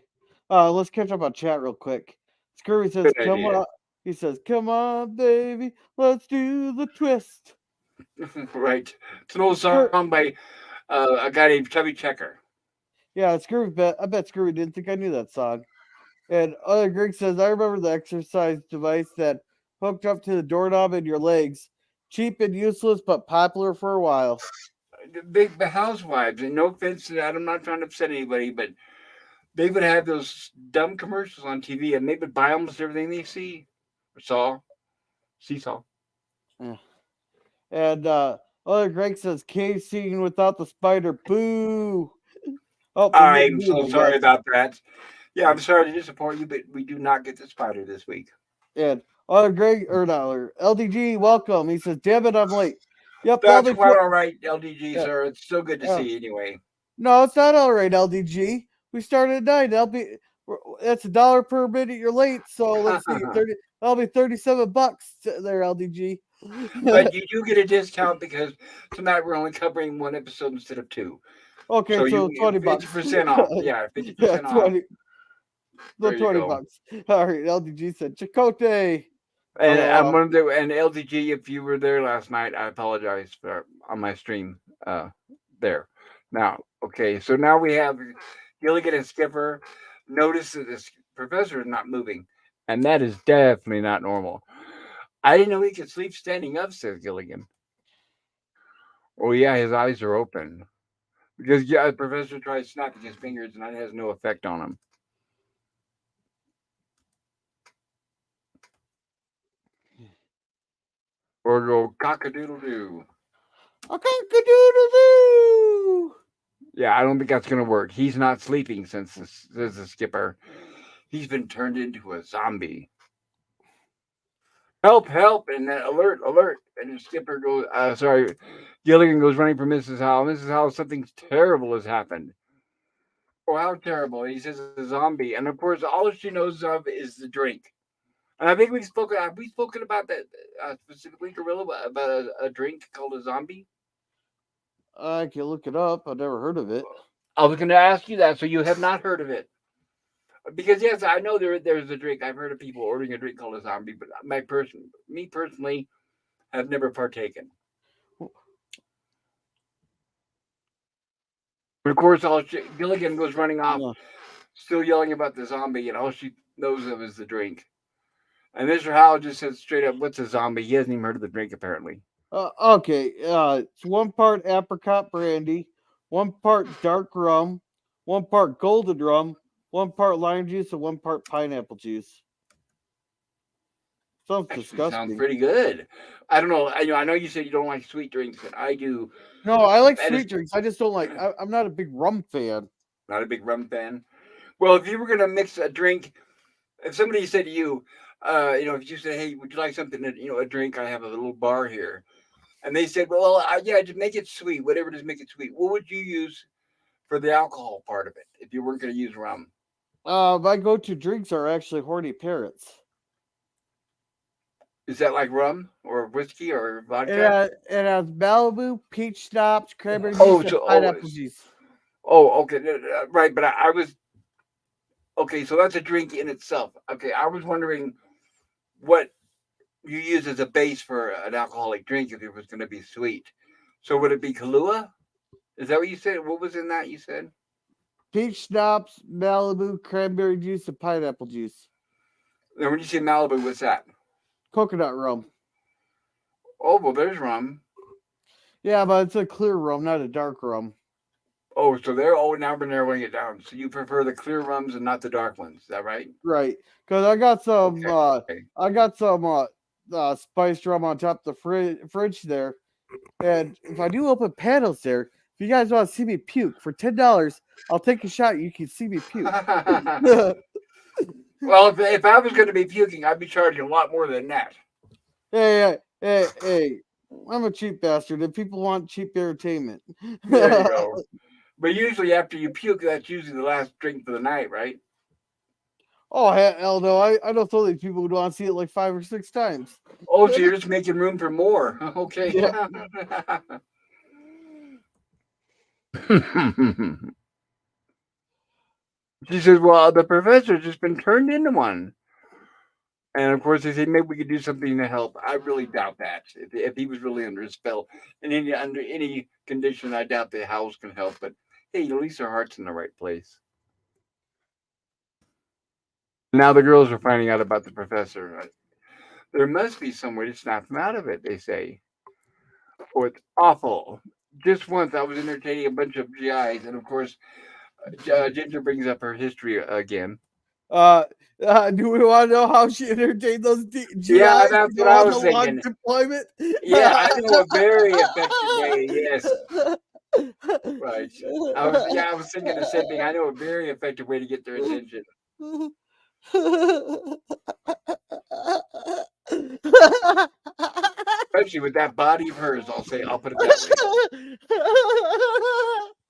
Let's catch up on chat real quick. Scurvy says, Good "Come idea. on." He says, "Come on, baby, let's do the twist." Right. It's an old Scur- song by a guy named Chubby Checker. yeah, Scurvy bet. I bet Scurvy didn't think I knew that song. And other Greg says, "I remember the exercise device that hooked up to the doorknob in your legs. Cheap and useless, but popular for a while." The big housewives, and no offense to that, I'm not trying to upset anybody, but they would have those dumb commercials on TV, and they would buy almost everything they seesaw. Yeah. And other Greg says, "Cave scene without the spider. Boo." Oh, we're getting I'm booed, so I sorry guess. about that. Yeah, I'm sorry to disappoint you, but we do not get the spider this week. And Greg or not, or LDG, welcome. He says, "Damn it, I'm late." Yep, that'll That's be quite all right, LDG, yeah, sir. It's still good to yeah. see you anyway. No, it's not all right, LDG. We started at 9. That's $1 per minute you're late. So let's see, 30. That'll be $37 there, LDG. But you do get a discount because tonight we're only covering one episode instead of two. Okay, So you so 20 fifty bucks. percent off. Yeah, fifty Yeah, percent off. 20. The There you 20 go. bucks. All right, LDG said, "Chicote." And I'm LOL. one of the and LDG. If you were there last night, I apologize for on my stream. There. Now, okay. So now we have Gilligan and Skipper. Notice that this professor is not moving, and that is definitely not normal. I didn't know he could sleep standing up, says Gilligan. Oh yeah, his eyes are open because yeah, the professor tried snapping his fingers, and that has no effect on him. Or go cock-a-doodle doo. Cock-a-doodle-doo. Yeah, I don't think that's gonna work. He's not sleeping since says the skipper. He's been turned into a zombie. Help, help, and then alert, alert. And the skipper goes, sorry, Gilligan goes running for Mrs. Howell. Mrs. Howell, something terrible has happened. Oh, how terrible. He says a zombie. And of course, all she knows of is the drink. And I think have we spoken about that specifically, Gorilla, about a drink called a zombie? I can look it up. I've never heard of it. I was going to ask you that, so you have not heard of it. Because yes, I know there's a drink. I've heard of people ordering a drink called a zombie, but me personally, have never partaken. But of course, Gilligan goes running off, No. still yelling about the zombie, and all she knows of is the drink. And Mr. Howell just says straight up, "What's a zombie?" He hasn't even heard of the drink apparently. Okay. It's 1 part apricot brandy, 1 part dark rum, 1 part golden rum, 1 part lime juice, and 1 part pineapple juice. Sounds Actually, sounds disgusting. pretty good. I don't know. I know you said you don't like sweet drinks, and I do. No, I like And it's sweet drinks. I just don't like. I'm not a big rum fan. not a big rum fan. Well, if you were gonna mix a drink, if somebody said to you, if you said, "Hey, would you like something? A drink? I have a little bar here," and they said, "Well, yeah, just make it sweet. Whatever, just make it sweet." What would you use for the alcohol part of it if you weren't going to use rum? My go-to drinks are actually horny parrots. Is that like rum or whiskey or vodka? It has Malibu, peach schnapps, cranberry Oh, juice, and so pineapple juice. okay, right. But I was okay. So that's a drink in itself. Okay, I was wondering what you use as a base for an alcoholic drink if it was going to be sweet. So would it be Kahlua? Is that what you said? What was in that you said? Peach schnapps, Malibu, cranberry juice, and pineapple juice. Now, when you say Malibu, what's that? Coconut rum. Oh, well, there's rum. Yeah, but it's a clear rum, not a dark rum. Oh, so now we're narrowing it down. So you prefer the clear rums and not the dark ones. Is that right? Right. Because I got some Okay. spiced rum on top of the fridge there. And if I do open panels there, if you guys want to see me puke for $10, I'll take a shot. You can see me puke. Well, if I was going to be puking, I'd be charging a lot more than that. Hey. I'm a cheap bastard, and people want cheap entertainment. There you go. But usually after you puke, that's usually the last drink for the night, right? Oh hell no! I know so many people who want to see it like 5 or 6 times. Oh, so you're just making room for more. Okay. Yeah. She says, well, the professor's just been turned into one. And of course, they say maybe we could do something to help. I really doubt that. If he was really under a spell, and under any condition, I doubt the Howells can help. But hey, at least their heart's in the right place. Now the girls are finding out about the professor. There must be some way to snap them out of it, they say. Oh, it's awful. Just once I was entertaining a bunch of GIs, and of course, Ginger brings up her history again. Uh, do we want to know how she entertained those Yeah, GIs to that's what go I on the was long thinking. deployment? Yeah, I know a very effective way. Yes, right. I was thinking the same thing. I know a very effective way to get their attention. Especially with that body of hers, I'll put it that way.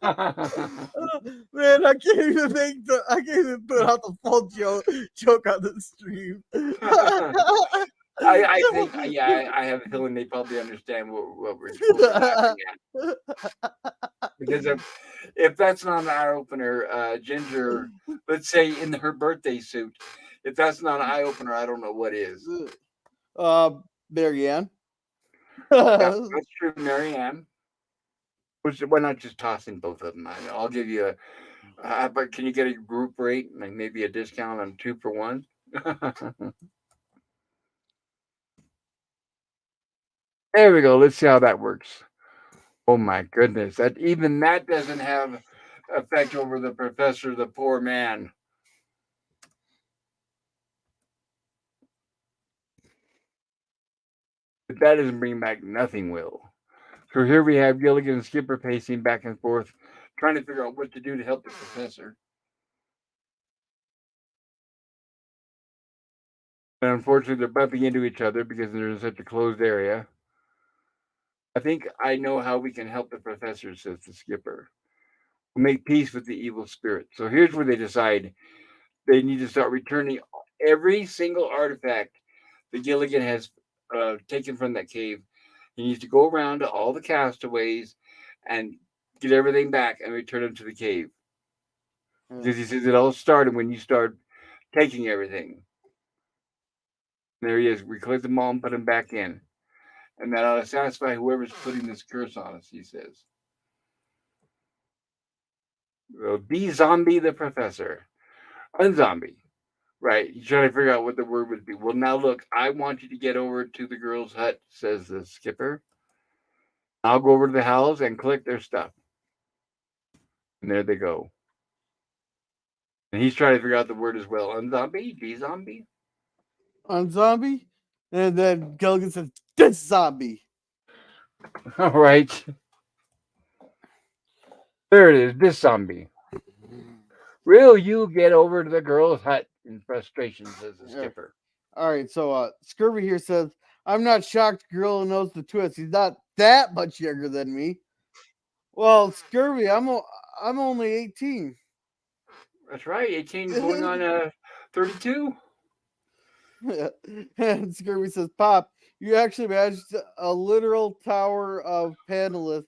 Man, I can't even put out the full joke on the stream. I think, yeah, I have a feeling they probably understand what we're laughing at. Because if that's not an eye opener, Ginger, let's say in her birthday suit, if that's not an eye opener, I don't know what is. uh, Marianne. Yeah, that's true, Marianne. Why not just toss in both of them? I'll give you but can you get a group rate, like maybe a discount on 2 for 1? There we go. Let's see how that works. Oh my goodness, that doesn't have effect over the professor, the poor man. But that doesn't bring back nothing will. So here we have Gilligan and Skipper pacing back and forth, trying to figure out what to do to help the professor. And unfortunately, they're bumping into each other because they're in such a closed area. I think I know how we can help the professor, says the skipper. We'll make peace with the evil spirit. So here's where they decide they need to start returning every single artifact that Gilligan has taken from that cave. He needs to go around to all the castaways and get everything back and return them to the cave. Because he says it all started when you start taking everything. There he is. We collect them all and put them back in. And that ought to satisfy whoever's putting this curse on us, he says. Well, de-zombie the professor. Unzombie. Right. He's trying to figure out what the word would be. Well, now look, I want you to get over to the girls' hut, says the skipper. I'll go over to the Howells and collect their stuff. And there they go. And he's trying to figure out the word as well. Unzombie? De-zombie? On zombie, and then Gilligan says, "This zombie." All right. There it is. This zombie. Will you get over to the girls' hut in frustration, says the skipper. All right, so Scurvy here says, "I'm not shocked. Gorilla knows the twist. He's not that much younger than me." Well, Scurvy, I'm only 18. That's right. 18 going on 32. And Scurvy says, "Pop, you actually managed a literal tower of panelists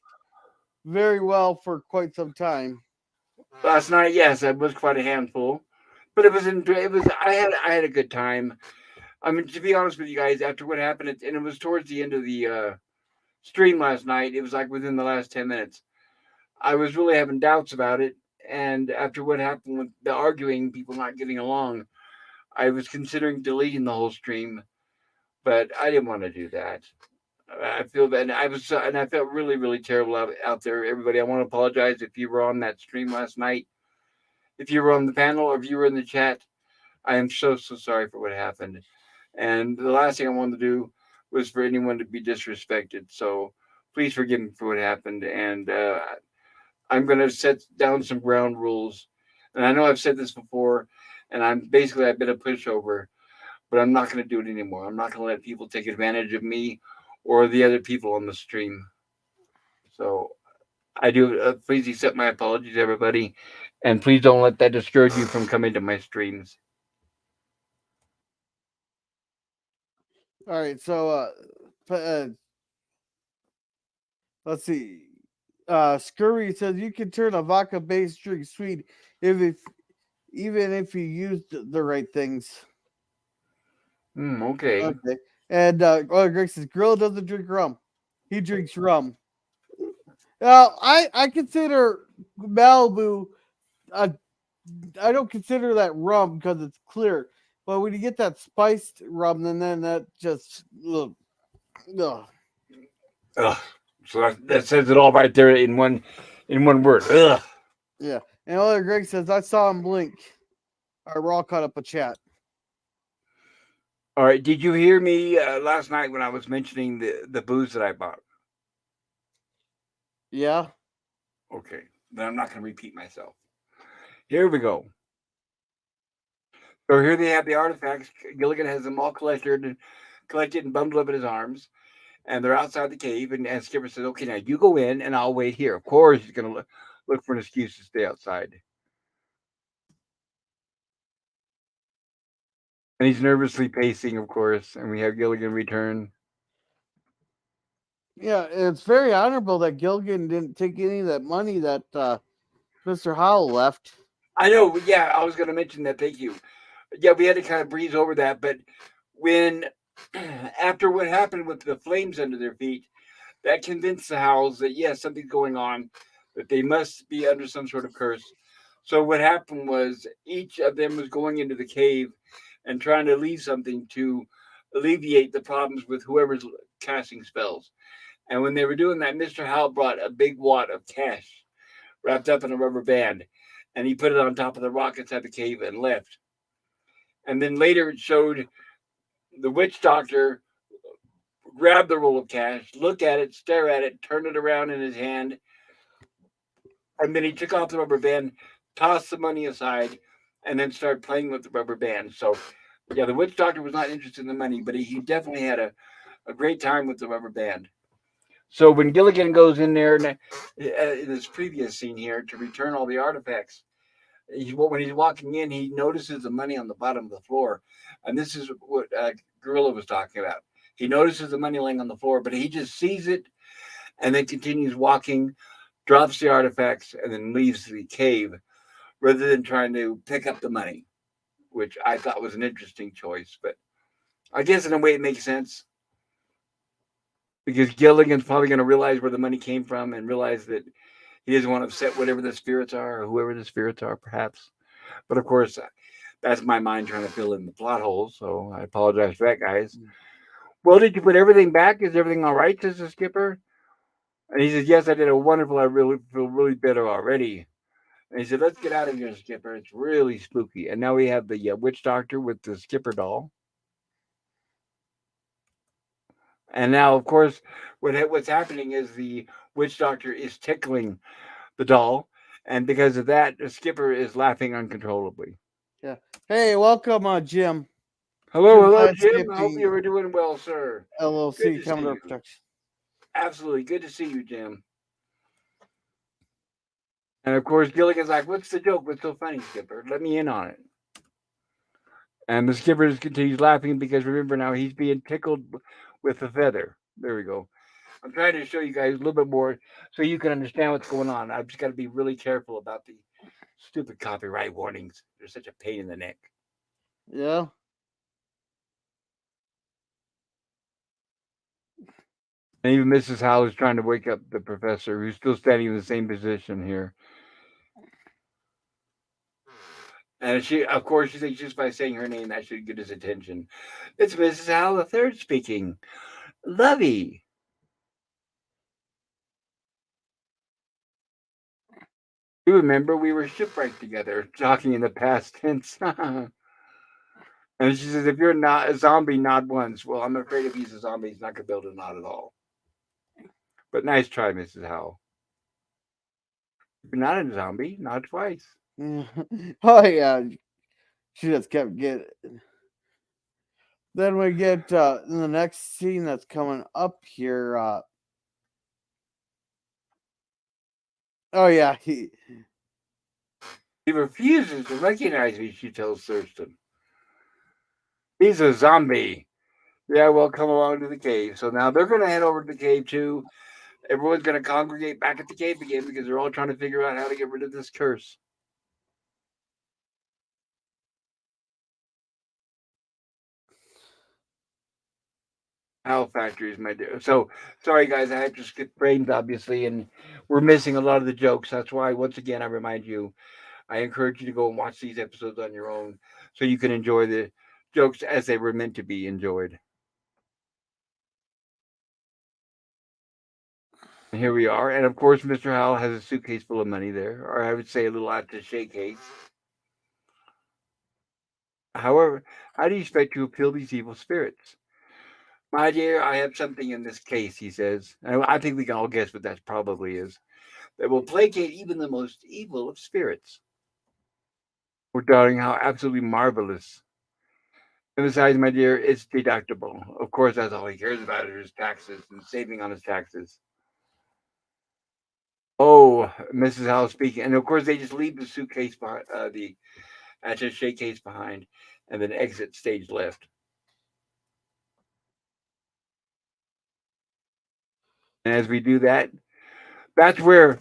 very well for quite some time." Last night, yes, that was quite a handful. But I had a good time. I mean, to be honest with you guys, after what happened, and it was towards the end of the stream last night, it was like within the last 10 minutes. I was really having doubts about it. And after what happened with the arguing, people not getting along, I was considering deleting the whole stream, but I didn't want to do that. I feel that and I felt really, really terrible out there. Everybody, I want to apologize if you were on that stream last night. If you were on the panel or if you were in the chat, I am so, so sorry for what happened. And the last thing I wanted to do was for anyone to be disrespected. So please forgive me for what happened. And I'm going to set down some ground rules. And I know I've said this before, and I've been a pushover, but I'm not going to do it anymore. I'm not going to let people take advantage of me or the other people on the stream. So I do. Please accept my apologies, everybody, and please don't let that discourage you from coming to my streams. All right, so let's see. Scurry says you can turn a vodka-based drink sweet if even if you use the right things. Okay. Okay. And Greg says Gorilla doesn't drink rum. He drinks rum. Now, I consider Malibu. Uh, I don't consider that rum because it's clear. But when you get that spiced rum, then that just ugh. Ugh. So that says it all right there in one word. Ugh. Yeah. And other Greg says I saw him blink. All right, we're all caught up with chat. All right. Did you hear me last night when I was mentioning the booze that I bought? Yeah. Okay. Then I'm not going to repeat myself. Here we go. So here they have the artifacts. Gilligan has them all collected and bundled up in his arms. And they're outside the cave. And Skipper says, okay, now you go in and I'll wait here. Of course, he's going to look for an excuse to stay outside. And he's nervously pacing, of course. And we have Gilligan return. Yeah, it's very honorable that Gilligan didn't take any of that money that Mr. Howell left. I know. Yeah, I was going to mention that. Thank you. Yeah, we had to kind of breeze over that. But when, after what happened with the flames under their feet, that convinced the Howells that, yes, something's going on, that they must be under some sort of curse. So what happened was each of them was going into the cave and trying to leave something to alleviate the problems with whoever's casting spells. And when they were doing that, Mr. Howell brought a big wad of cash wrapped up in a rubber band, and he put it on top of the rock inside the cave and left. And then later it showed the witch doctor grab the roll of cash, look at it, stare at it, turn it around in his hand, and then he took off the rubber band, tossed the money aside, and then started playing with the rubber band. So, yeah, the witch doctor was not interested in the money, but he definitely had a great time with the rubber band. So when Gilligan goes in there in this previous scene here to return all the artifacts, when he's walking in, he notices the money on the bottom of the floor, and this is what Gorilla was talking about. He notices the money laying on the floor, but he just sees it and then continues walking, drops the artifacts, and then leaves the cave rather than trying to pick up the money, which I thought was an interesting choice. But I guess in a way it makes sense because Gilligan's probably going to realize where the money came from and realize that he doesn't want to upset whatever the spirits are or whoever the spirits are, perhaps. But of course, that's my mind trying to fill in the plot holes. So I apologize for that, guys. Well, did you put everything back? Is everything all right? Says the skipper. And he says, yes, I did a wonderful. I really feel really better already. And he said, let's get out of here, Skipper. It's really spooky. And now we have the witch doctor with the Skipper doll. And now, of course, what's happening is the witch doctor is tickling the doll. And because of that, the Skipper is laughing uncontrollably. Yeah. Hey, welcome, Jim. Hello, Jim. I hope you were doing well, sir. LLC Good to see you. Protection. Absolutely. Good to see you, Jim. And of course, Gilligan's like, what's the joke? What's so funny, Skipper? Let me in on it. And the skipper just continues laughing because remember now he's being tickled with a feather. There we go. I'm trying to show you guys a little bit more so you can understand what's going on. I've just got to be really careful about the stupid copyright warnings. They're such a pain in the neck. Yeah. And even Mrs. Howell is trying to wake up the professor, who's still standing in the same position here. And she, of course, she thinks just by saying her name that should get his attention. It's Mrs. Howell the third speaking. Lovey. You remember we were shipwrecked together, talking in the past tense. And she says, if you're not a zombie, nod once. Well, I'm afraid if he's a zombie, he's not going to be able to nod at all. But nice try, Mrs. Howell. If you're not a zombie, nod twice. Oh, yeah. She just kept getting. Then we get in the next scene that's coming up here. Oh, yeah. He refuses to recognize me, she tells Thurston. He's a zombie. Yeah, well, come along to the cave. So now they're going to head over to the cave too. Everyone's going to congregate back at the cave again because they're all trying to figure out how to get rid of this curse. Howell factories, my dear. So sorry, guys, I had to skip brains, obviously, and we're missing a lot of the jokes. That's why, once again, I remind you, I encourage you to go and watch these episodes on your own so you can enjoy the jokes as they were meant to be enjoyed. And here we are. And of course, Mr. Howell has a suitcase full of money there, or I would say a little attache case. However, how do you expect to appeal these evil spirits? My dear, I have something in this case, he says. And I think we can all guess what that probably is. That will placate even the most evil of spirits. Oh, darling, how absolutely marvelous. And besides, my dear, it's deductible. Of course, that's all he cares about is his taxes and saving on his taxes. Oh, Mrs. Howell speaking. And of course, they just leave the suitcase behind, the attache case behind, and then exit stage left. And as we do that, that's where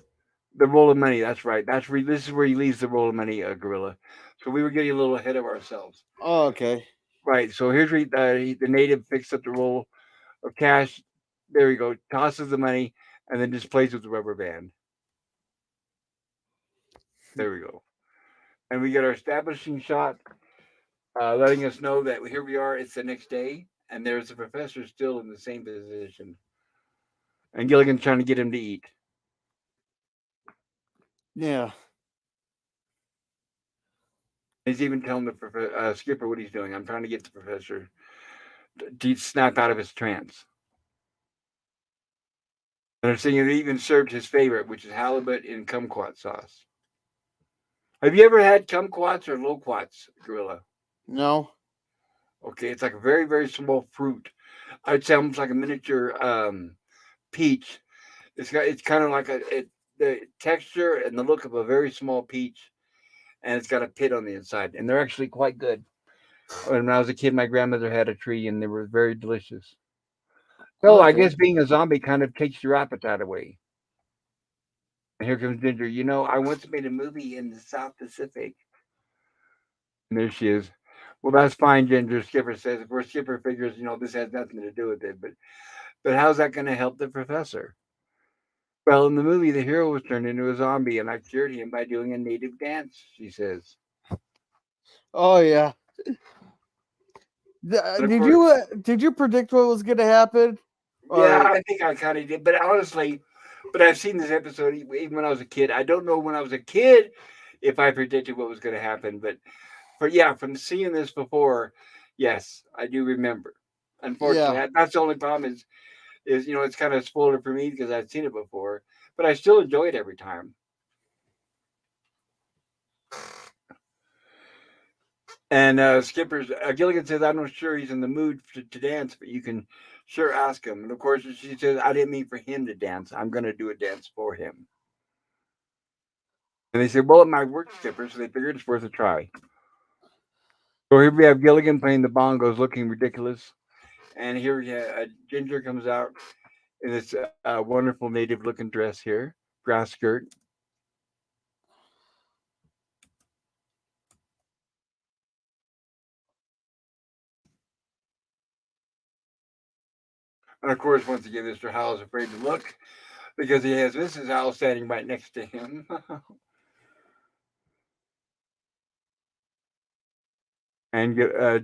the roll of money. That's right. That's where this is where he leaves the roll of money, gorilla. So we were getting a little ahead of ourselves. Oh, okay. Right. So here's where the native picks up the roll of cash. There we go. Tosses the money and then just plays with the rubber band. There we go. And we get our establishing shot, letting us know that here we are. It's the next day, and there's the professor still in the same position, and Gilligan's trying to get him to eat. Yeah. He's even telling the skipper what he's doing. I'm trying to get the professor to snap out of his trance. And they're saying it even served his favorite, which is halibut in kumquat sauce. Have you ever had kumquats or loquats, gorilla? No. Okay, it's like a very, very small fruit. I'd say almost like a miniature peach. It's kind of like the texture and the look of a very small peach, and it's got a pit on the inside, and they're actually quite good. When I was a kid, my grandmother had a tree, and they were very delicious. So I Okay. guess being a zombie kind of takes your appetite away. And here comes Ginger. You know, I once made a movie in the South Pacific. And there she is. Well, that's fine, Ginger. Skipper says. Of course, Skipper figures, this has nothing to do with it. But how's that going to help the professor? Well, in the movie, the hero was turned into a zombie, and I cured him by doing a native dance. She says. Oh yeah. And of Did course, you predict what was gonna happen? yeah, Or I think I kind of did. But honestly, I've seen this episode even when I was a kid. I don't know when I was a kid if I predicted what was going to happen, but from seeing this before, yes, I do remember. Unfortunately, yeah. that's the only problem is it's kind of a spoiler for me because I've seen it before, but I still enjoy it every time. And Skipper's Gilligan says, "I'm not sure he's in the mood to dance, but you can sure ask him." And of course, she says, "I didn't mean for him to dance. I'm going to do a dance for him." And they said, "Well, it might work, Skipper." So they figured it's worth a try. So here we have Gilligan playing the bongos, looking ridiculous. And here we have Ginger comes out in this wonderful native looking dress here, grass skirt. And of course, once again, Mr. Howell is afraid to look because he has Mrs. Howell standing right next to him. And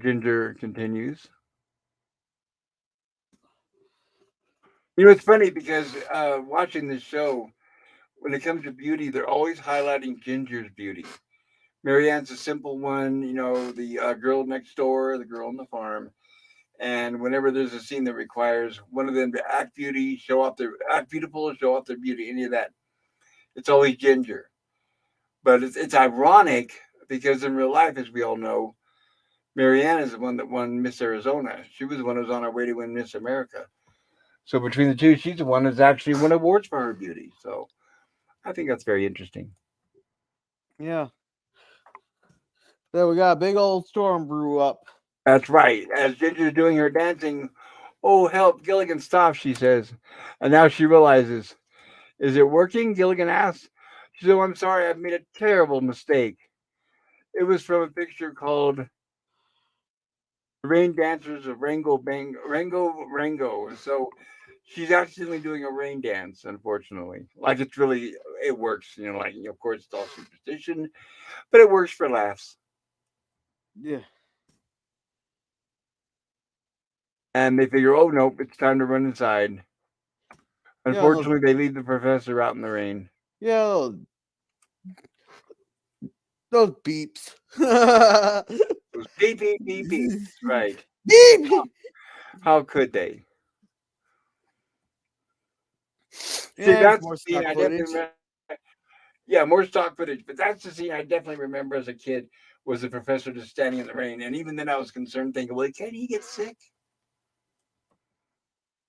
Ginger continues. It's funny because watching this show, when it comes to beauty, they're always highlighting Ginger's beauty. Marianne's a simple one, the girl next door, the girl on the farm. And whenever there's a scene that requires one of them to act beautiful, show off their beauty, any of that, it's always Ginger. But it's ironic because in real life, as we all know, Marianne is the one that won Miss Arizona. She was the one who was on her way to win Miss America. So between the two, she's the one that's actually won awards for her beauty. So I think that's very interesting. Yeah. There we got a big old storm brew up. That's right. As Ginger's doing her dancing, oh, help, Gilligan, stop, she says. And now she realizes, is it working? Gilligan asks. She says, oh, I'm sorry, I've made a terrible mistake. It was from a picture called The Rain Dancers of Rango. So she's accidentally doing a rain dance, unfortunately. Like it's really, it works, like, of course, it's all superstition, but it works for laughs. Yeah. And they figure, oh, nope, it's time to run inside. Yeah, Unfortunately, they leave the professor out in the rain. yeah, those beeps. It was beep, beep, beep, beep. Right. Beep. How could they? See, Yeah, it's that's more the scene stock I definitely footage. remember. Yeah, more stock footage, but that's the scene I definitely remember as a kid was the professor just standing in the rain. And even then, I was concerned, thinking, well, can he get sick?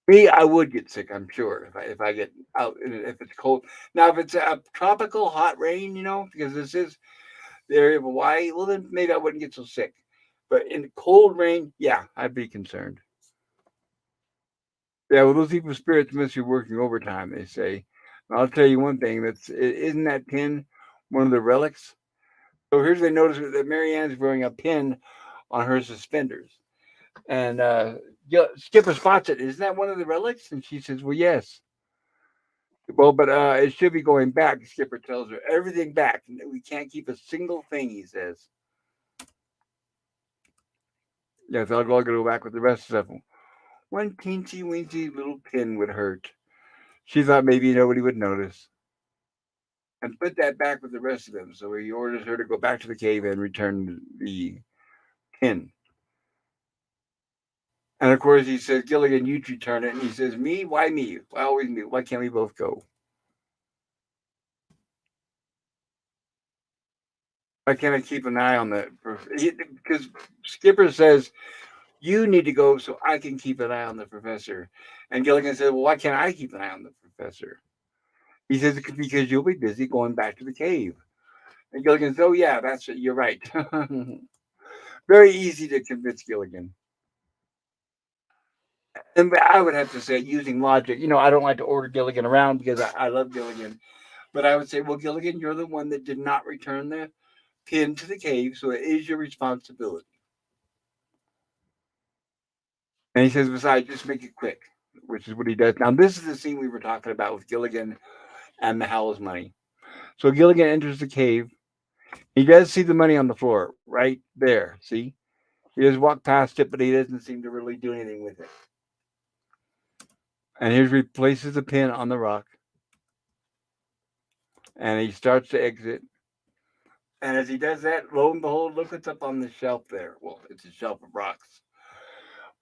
Me, I would get sick, I'm sure, if I get out if it's cold. Now, if it's a tropical hot rain, because this is the area of Hawaii, well, then maybe I wouldn't get so sick. But in cold rain, yeah, I'd be concerned. Yeah, well, those evil spirits must be working overtime, they say. And I'll tell you one thing: isn't that pin one of the relics? So here's they notice that Marianne's wearing a pin on her suspenders, and Skipper spots it. Isn't that one of the relics? And she says, "Well, yes." Well, but it should be going back. Skipper tells her everything back. We can't keep a single thing. He says, "Yes, I'll go back with the rest of them." One teensy weensy little pin would hurt. She thought maybe nobody would notice, and put that back with the rest of them. So he orders her to go back to the cave and return the pin. And of course, he says, Gilligan, you return it. And he says, me? Why me? Why always me? Why can't we both go? Why can't I keep an eye on the? Because Skipper says, you need to go so I can keep an eye on the professor. And Gilligan says, well, why can't I keep an eye on the professor? He says, because you'll be busy going back to the cave. And Gilligan says, oh, yeah, that's it. You're right. Very easy to convince Gilligan. And I would have to say, using logic, I don't like to order Gilligan around because I love Gilligan. But I would say, well, Gilligan, you're the one that did not return the pin to the cave, so it is your responsibility. And he says, besides, just make it quick, which is what he does. Now, this is the scene we were talking about with Gilligan and the Howell's money. So Gilligan enters the cave. He does see the money on the floor right there. See? He just walked past it, but he doesn't seem to really do anything with it. And he replaces the pin on the rock. And he starts to exit. And as he does that, lo and behold, look what's up on the shelf there. Well, it's a shelf of rocks.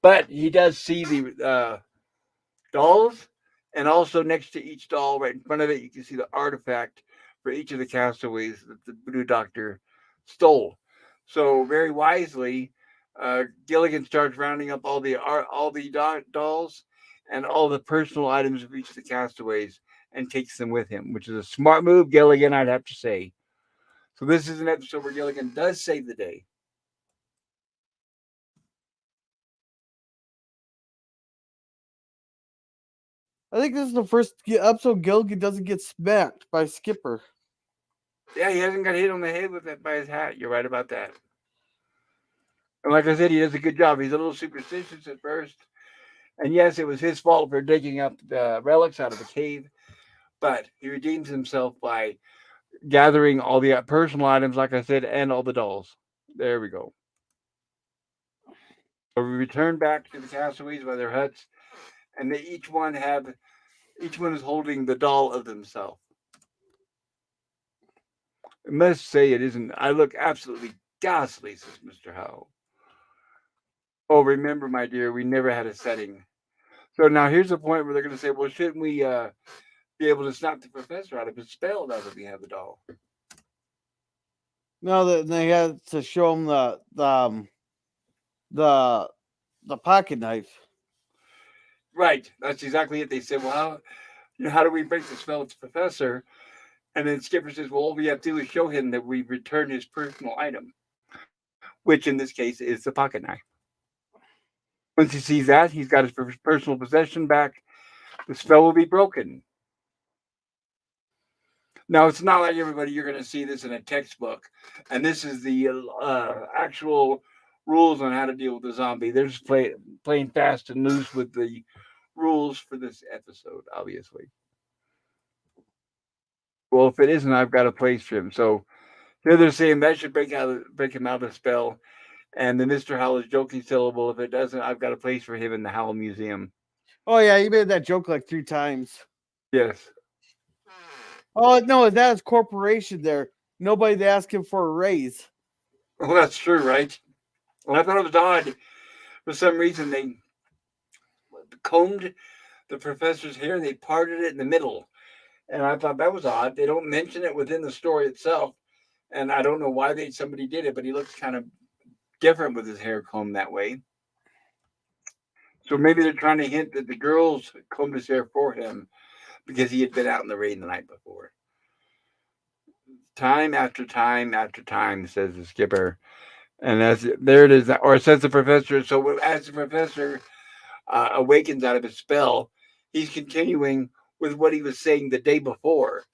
But he does see the dolls, and also next to each doll, right in front of it, you can see the artifact for each of the castaways that the Voodoo Doctor stole. So very wisely, Gilligan starts rounding up all the dolls and all the personal items of each of the castaways and takes them with him, which is a smart move, Gilligan, I'd have to say. So this is an episode where Gilligan does save the day. I think this is the first episode Gilligan doesn't get smacked by Skipper. Yeah, he hasn't got hit on the head with it by his hat. You're right about that. And like I said, he does a good job. He's a little superstitious at first. And yes, it was his fault for digging up the relics out of the cave, but he redeems himself by gathering all the personal items, like I said, and all the dolls. There we go. So we return back to the castaways by their huts, and each one is holding the doll of themselves. I must say it isn't. I look absolutely ghastly, says Mr. Howell. Oh, remember, my dear, we never had a setting. So now here's the point where they're going to say, well, shouldn't we be able to snap the professor out of his spell now that we have the doll? No, they had to show him the the pocket knife. Right. That's exactly it. They said, well, how do we break the spell with the professor? And then Skipper says, well, all we have to do is show him that we return his personal item, which in this case is the pocket knife. Once he sees that, he's got his personal possession back. The spell will be broken. Now, it's not like everybody you're going to see this in a textbook, and this is the actual rules on how to deal with the zombie. They're just playing fast and loose with the rules for this episode, obviously. Well, if it isn't, I've got a place for him. So here they're saying that should break him out of the spell. And then Mr. Howell is joking syllable. If it doesn't, I've got a place for him in the Howell Museum. Oh yeah, you made that joke like 3 times. Yes. Oh no, that is corporation there. Nobody to ask him for a raise. Well, that's true, right? Well, I thought it was odd. For some reason, they combed the professor's hair. They parted it in the middle. And I thought that was odd. They don't mention it within the story itself. And I don't know why somebody did it, but he looks kind of different with his hair combed that way. So maybe they're trying to hint that the girls combed his hair for him because he had been out in the rain the night before. Time after time after time, says the skipper. And there it is, or says the professor. So as the professor awakens out of his spell, he's continuing with what he was saying the day before,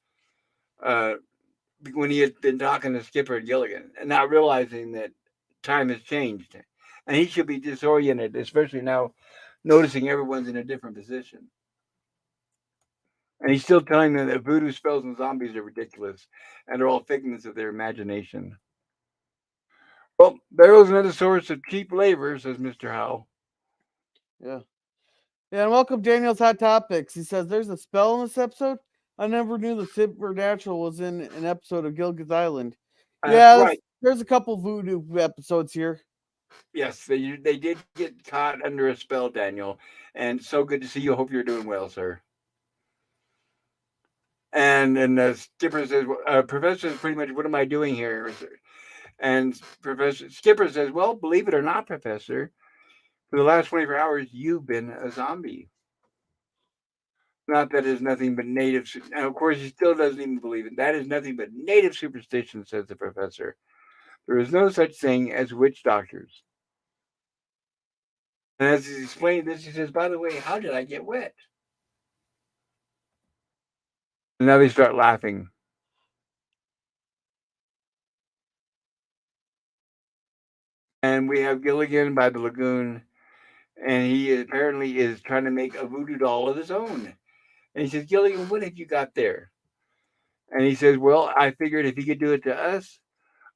uh, when he had been talking to Skipper and Gilligan, and not realizing that time has changed, and he should be disoriented, especially now, noticing everyone's in a different position. And he's still telling them that voodoo spells and zombies are ridiculous, and are all figments of their imagination. Well, there was another source of cheap labor, says Mr. Howell. Yeah. Yeah, and welcome Daniel's Hot Topics. He says there's a spell in this episode. I never knew the supernatural was in an episode of Gilligan's Island. That's Yeah, right. there's a couple voodoo episodes here. Yes, they did get caught under a spell, Daniel. And so good to see you. Hope you're doing well, sir. And Skipper says, Professor is pretty much, what am I doing here? And Professor Skipper says, well, believe it or not, Professor, for the last 24 hours, you've been a zombie. Not that is nothing but native. And of course, he still doesn't even believe it. That is nothing but native superstition, says the professor. There is no such thing as witch doctors. And as he's explaining this, he says, by the way, how did I get wet? And now they start laughing. And we have Gilligan by the lagoon, and he apparently is trying to make a voodoo doll of his own. And he says, Gilligan, what have you got there? And he says, well, I figured if he could do it to us,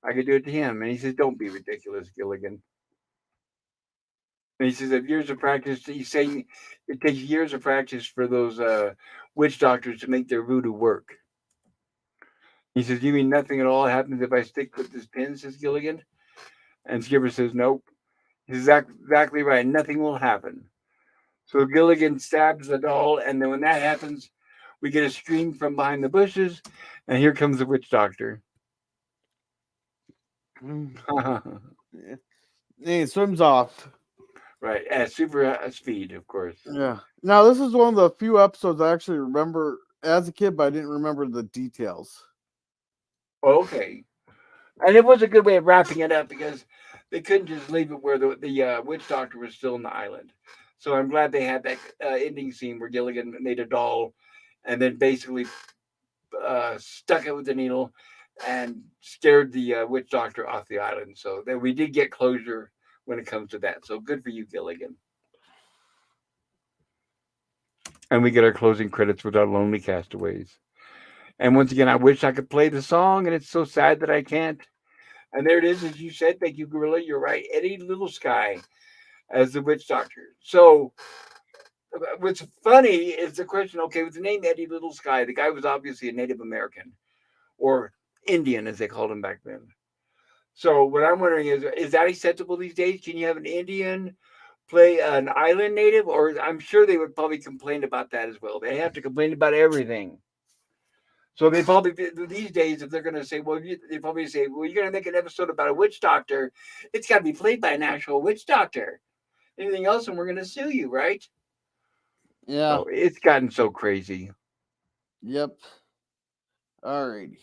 I could do it to him. And he says, don't be ridiculous, Gilligan. And he says, that years of practice, he's saying it takes years of practice for those witch doctors to make their voodoo work. He says, you mean nothing at all happens if I stick with this pin, says Gilligan? And Skipper says, nope. He's exactly right. Nothing will happen. So Gilligan stabs the doll, and then when that happens, we get a scream from behind the bushes, and here comes the witch doctor. Yeah. He swims off. Right, at super speed, of course. Yeah. Now this is one of the few episodes I actually remember as a kid, but I didn't remember the details. Okay. And it was a good way of wrapping it up because they couldn't just leave it where the witch doctor was still on the island. So I'm glad they had that ending scene where Gilligan made a doll and then basically stuck it with the needle and scared the witch doctor off the island. So that we did get closure when it comes to that. So good for you, Gilligan. And we get our closing credits with our lonely castaways. And once again, I wish I could play the song, and it's so sad that I can't. And there it is, as you said. Thank you, Gorilla. You're right. Eddie Little Sky as the witch doctor. So what's funny is the question, okay, with the name Eddie Little Sky, the guy was obviously a Native American or Indian, as they called him back then. So what I'm wondering is that acceptable these days? Can you have an Indian play an island native? Or I'm sure they would probably complain about that as well. They have to complain about everything. So they probably these days, if they're going to say, well, they probably say, well, you're going to make an episode about a witch doctor. It's got to be played by an actual witch doctor. Anything else, and we're going to sue you, right? Yeah. So it's gotten so crazy. Yep. Alrighty.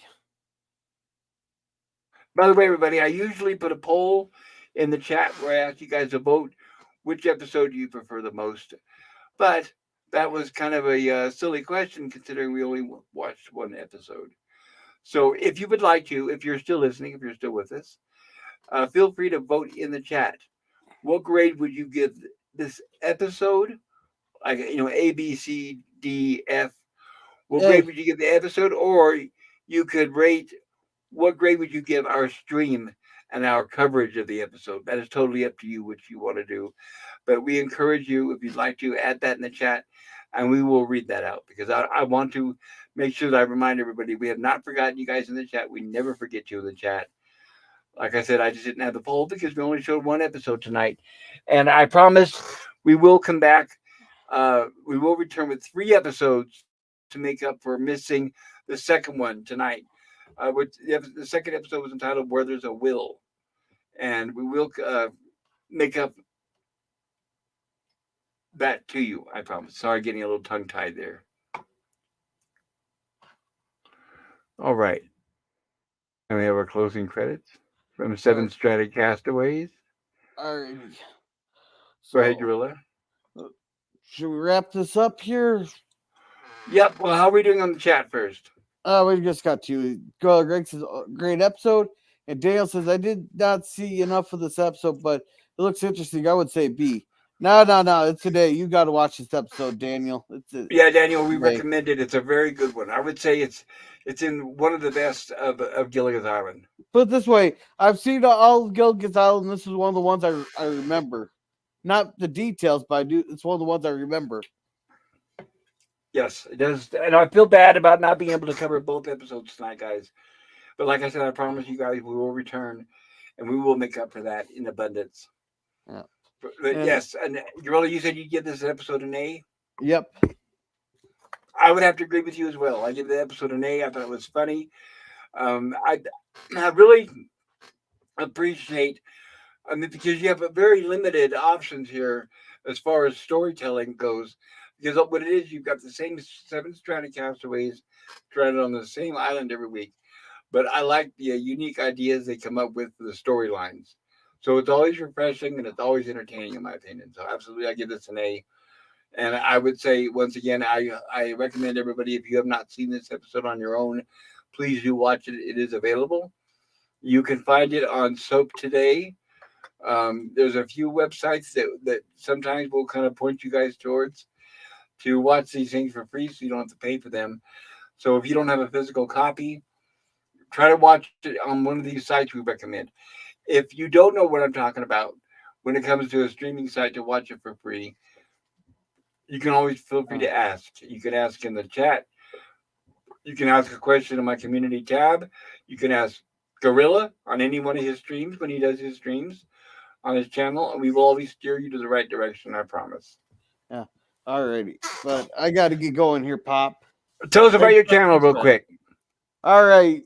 By the way, everybody, I usually put a poll in the chat where I ask you guys to vote. which episode do you prefer the most? But that was kind of a silly question considering we only watched one episode. So if you would like to, if you're still listening, if you're still with us, feel free to vote in the chat. What grade would you give this episode? Like, A, B, C, D, F. What grade Hey, would you give the episode? Or you could rate, what grade would you give our stream and our coverage of the episode? That is totally up to you, what you want to do. But we encourage you, if you'd like to, add that in the chat, and we will read that out because I want to make sure that I remind everybody we have not forgotten you guys in the chat. We never forget you in the chat. Like I said, I just didn't have the poll because we only showed one episode tonight. And I promise we will come back. We will return with 3 episodes to make up for missing the second one tonight. The second episode was entitled Where There's a Will. And we will make up that to you, I promise. Sorry, getting a little tongue tied there. All right. And we have our closing credits from all Seven right, Stranded Castaways. alrighty. Go ahead, So, Gorilla. should we wrap this up here? Yep. Well, how are we doing on the chat first? We just got to go. Greg says, great episode. And Daniel says, I did not see enough of this episode, but it looks interesting. I would say B. No. It's today. You got to watch this episode, Daniel. Yeah, Daniel, we Today. recommend it. It's a very good one. I would say it's in one of the best of Gilligan's Island. Put it this way, I've seen all of Gilligan's Island, and this is one of the ones I remember. Not the details, but it's one of the ones I remember. Yes, it does. And I feel bad about not being able to cover both episodes tonight, guys. But like I said, I promise you guys we will return and we will make up for that in abundance. Yeah. But yes, and Gorilla, you said you'd give this episode an A? Yep. I would have to agree with you as well. I give the episode an A. I thought it was funny. I really appreciate, because you have a very limited options here as far as storytelling goes. Because what it is, you've got the same 7 stranded castaways stranded on the same island every week. But I like the unique ideas they come up with for the storylines. So it's always refreshing and it's always entertaining, in my opinion. So absolutely, I give this an A. And I would say, once again, I recommend everybody, if you have not seen this episode on your own, please do watch it. It is available. You can find it on Soap Today. There's a few websites that sometimes will kind of point you guys towards to watch these things for free so you don't have to pay for them. So if you don't have a physical copy, try to watch it on one of these sites we recommend. If you don't know what I'm talking about when it comes to a streaming site to watch it for free, you can always feel free to ask. You can ask in the chat. You can ask a question in my community tab. You can ask Gorilla on any one of his streams when he does his streams on his channel, and we will always steer you to the right direction, I promise. Yeah. Alrighty. But I got to get going here, Pop. Tell us about your channel real quick. All right.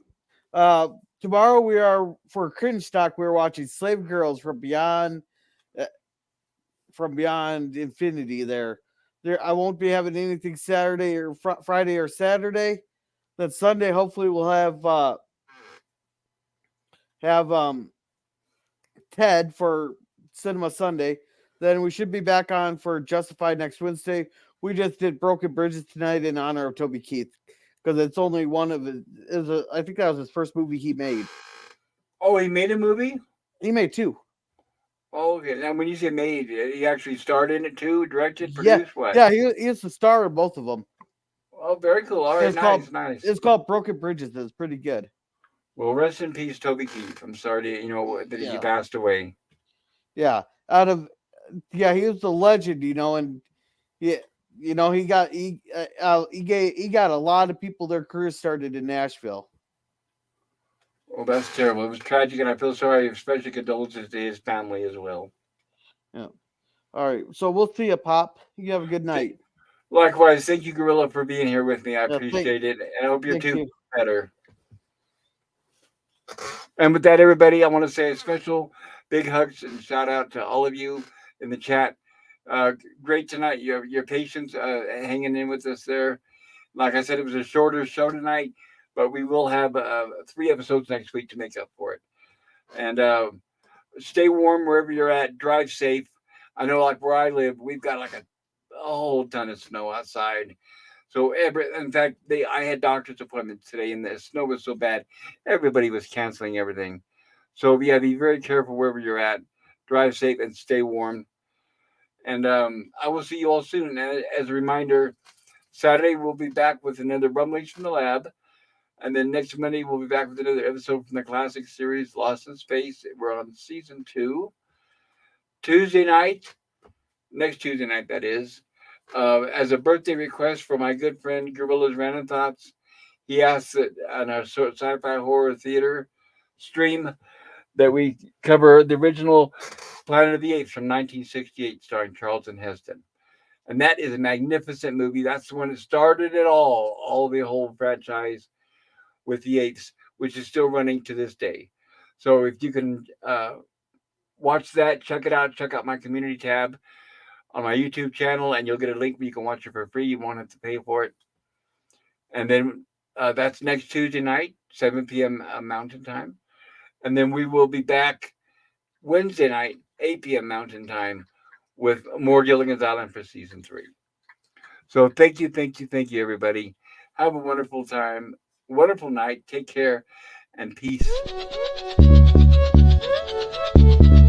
Tomorrow we are, for Cringe Stock, we're watching Slave Girls from Beyond Infinity there. I won't be having anything Saturday or Friday or Saturday. Then Sunday, hopefully, we'll have Ted for Cinema Sunday. Then we should be back on for Justified next Wednesday. We just did Broken Bridges tonight in honor of Toby Keith because it's only one of his. I think that was his first movie he made. Oh, he made a movie? He made 2. Oh, okay. Now, when you say made, he actually starred in it too, directed, produced, what? Yeah, he is the star of both of them. Oh, very cool. All right, nice. It's called Broken Bridges. It's pretty good. Well, rest in peace, Toby Keith. I'm sorry to, that he passed away. Yeah, he was a legend, and he got a lot of people their careers started in Nashville. Well, that's terrible. It was tragic, and I feel sorry, especially condolences to his family as well. Yeah. All right. So we'll see you, Pop. You have a good night. Likewise. Thank you, Gorilla, for being here with me. I appreciate it. And I hope your tooth is better. And with that, everybody, I want to say a special big hugs and shout out to all of you in the chat. Great tonight. Your patience hanging in with us there. Like I said, it was a shorter show tonight, but we will have 3 episodes next week to make up for it. And stay warm wherever you're at. Drive safe. I know, like where I live, we've got like a whole ton of snow outside. So in fact, I had doctor's appointments today, and the snow was so bad, everybody was canceling everything. So yeah, be very careful wherever you're at. Drive safe and stay warm. And I will see you all soon. And as a reminder, Saturday we'll be back with another Rumblings from the Lab. And then next Monday we'll be back with another episode from the classic series Lost in Space. We're on season 2. Tuesday night, next Tuesday night that is, as a birthday request for my good friend Gorilla's Random Thoughts, he asked that on our sci-fi horror theater stream that we cover the original Planet of the Apes from 1968, starring Charlton Heston. And that is a magnificent movie. That's the one that started it all the whole franchise with the apes, which is still running to this day. So if you can watch that, check it out. Check out my community tab on my YouTube channel, and you'll get a link where you can watch it for free. You won't have to pay for it. And then that's next Tuesday night, 7 p.m. Mountain Time. And then we will be back Wednesday night, 8 p.m. Mountain Time, with more Gilligan's Island for season 3. So thank you, everybody. Have a wonderful time, wonderful night. Take care and peace.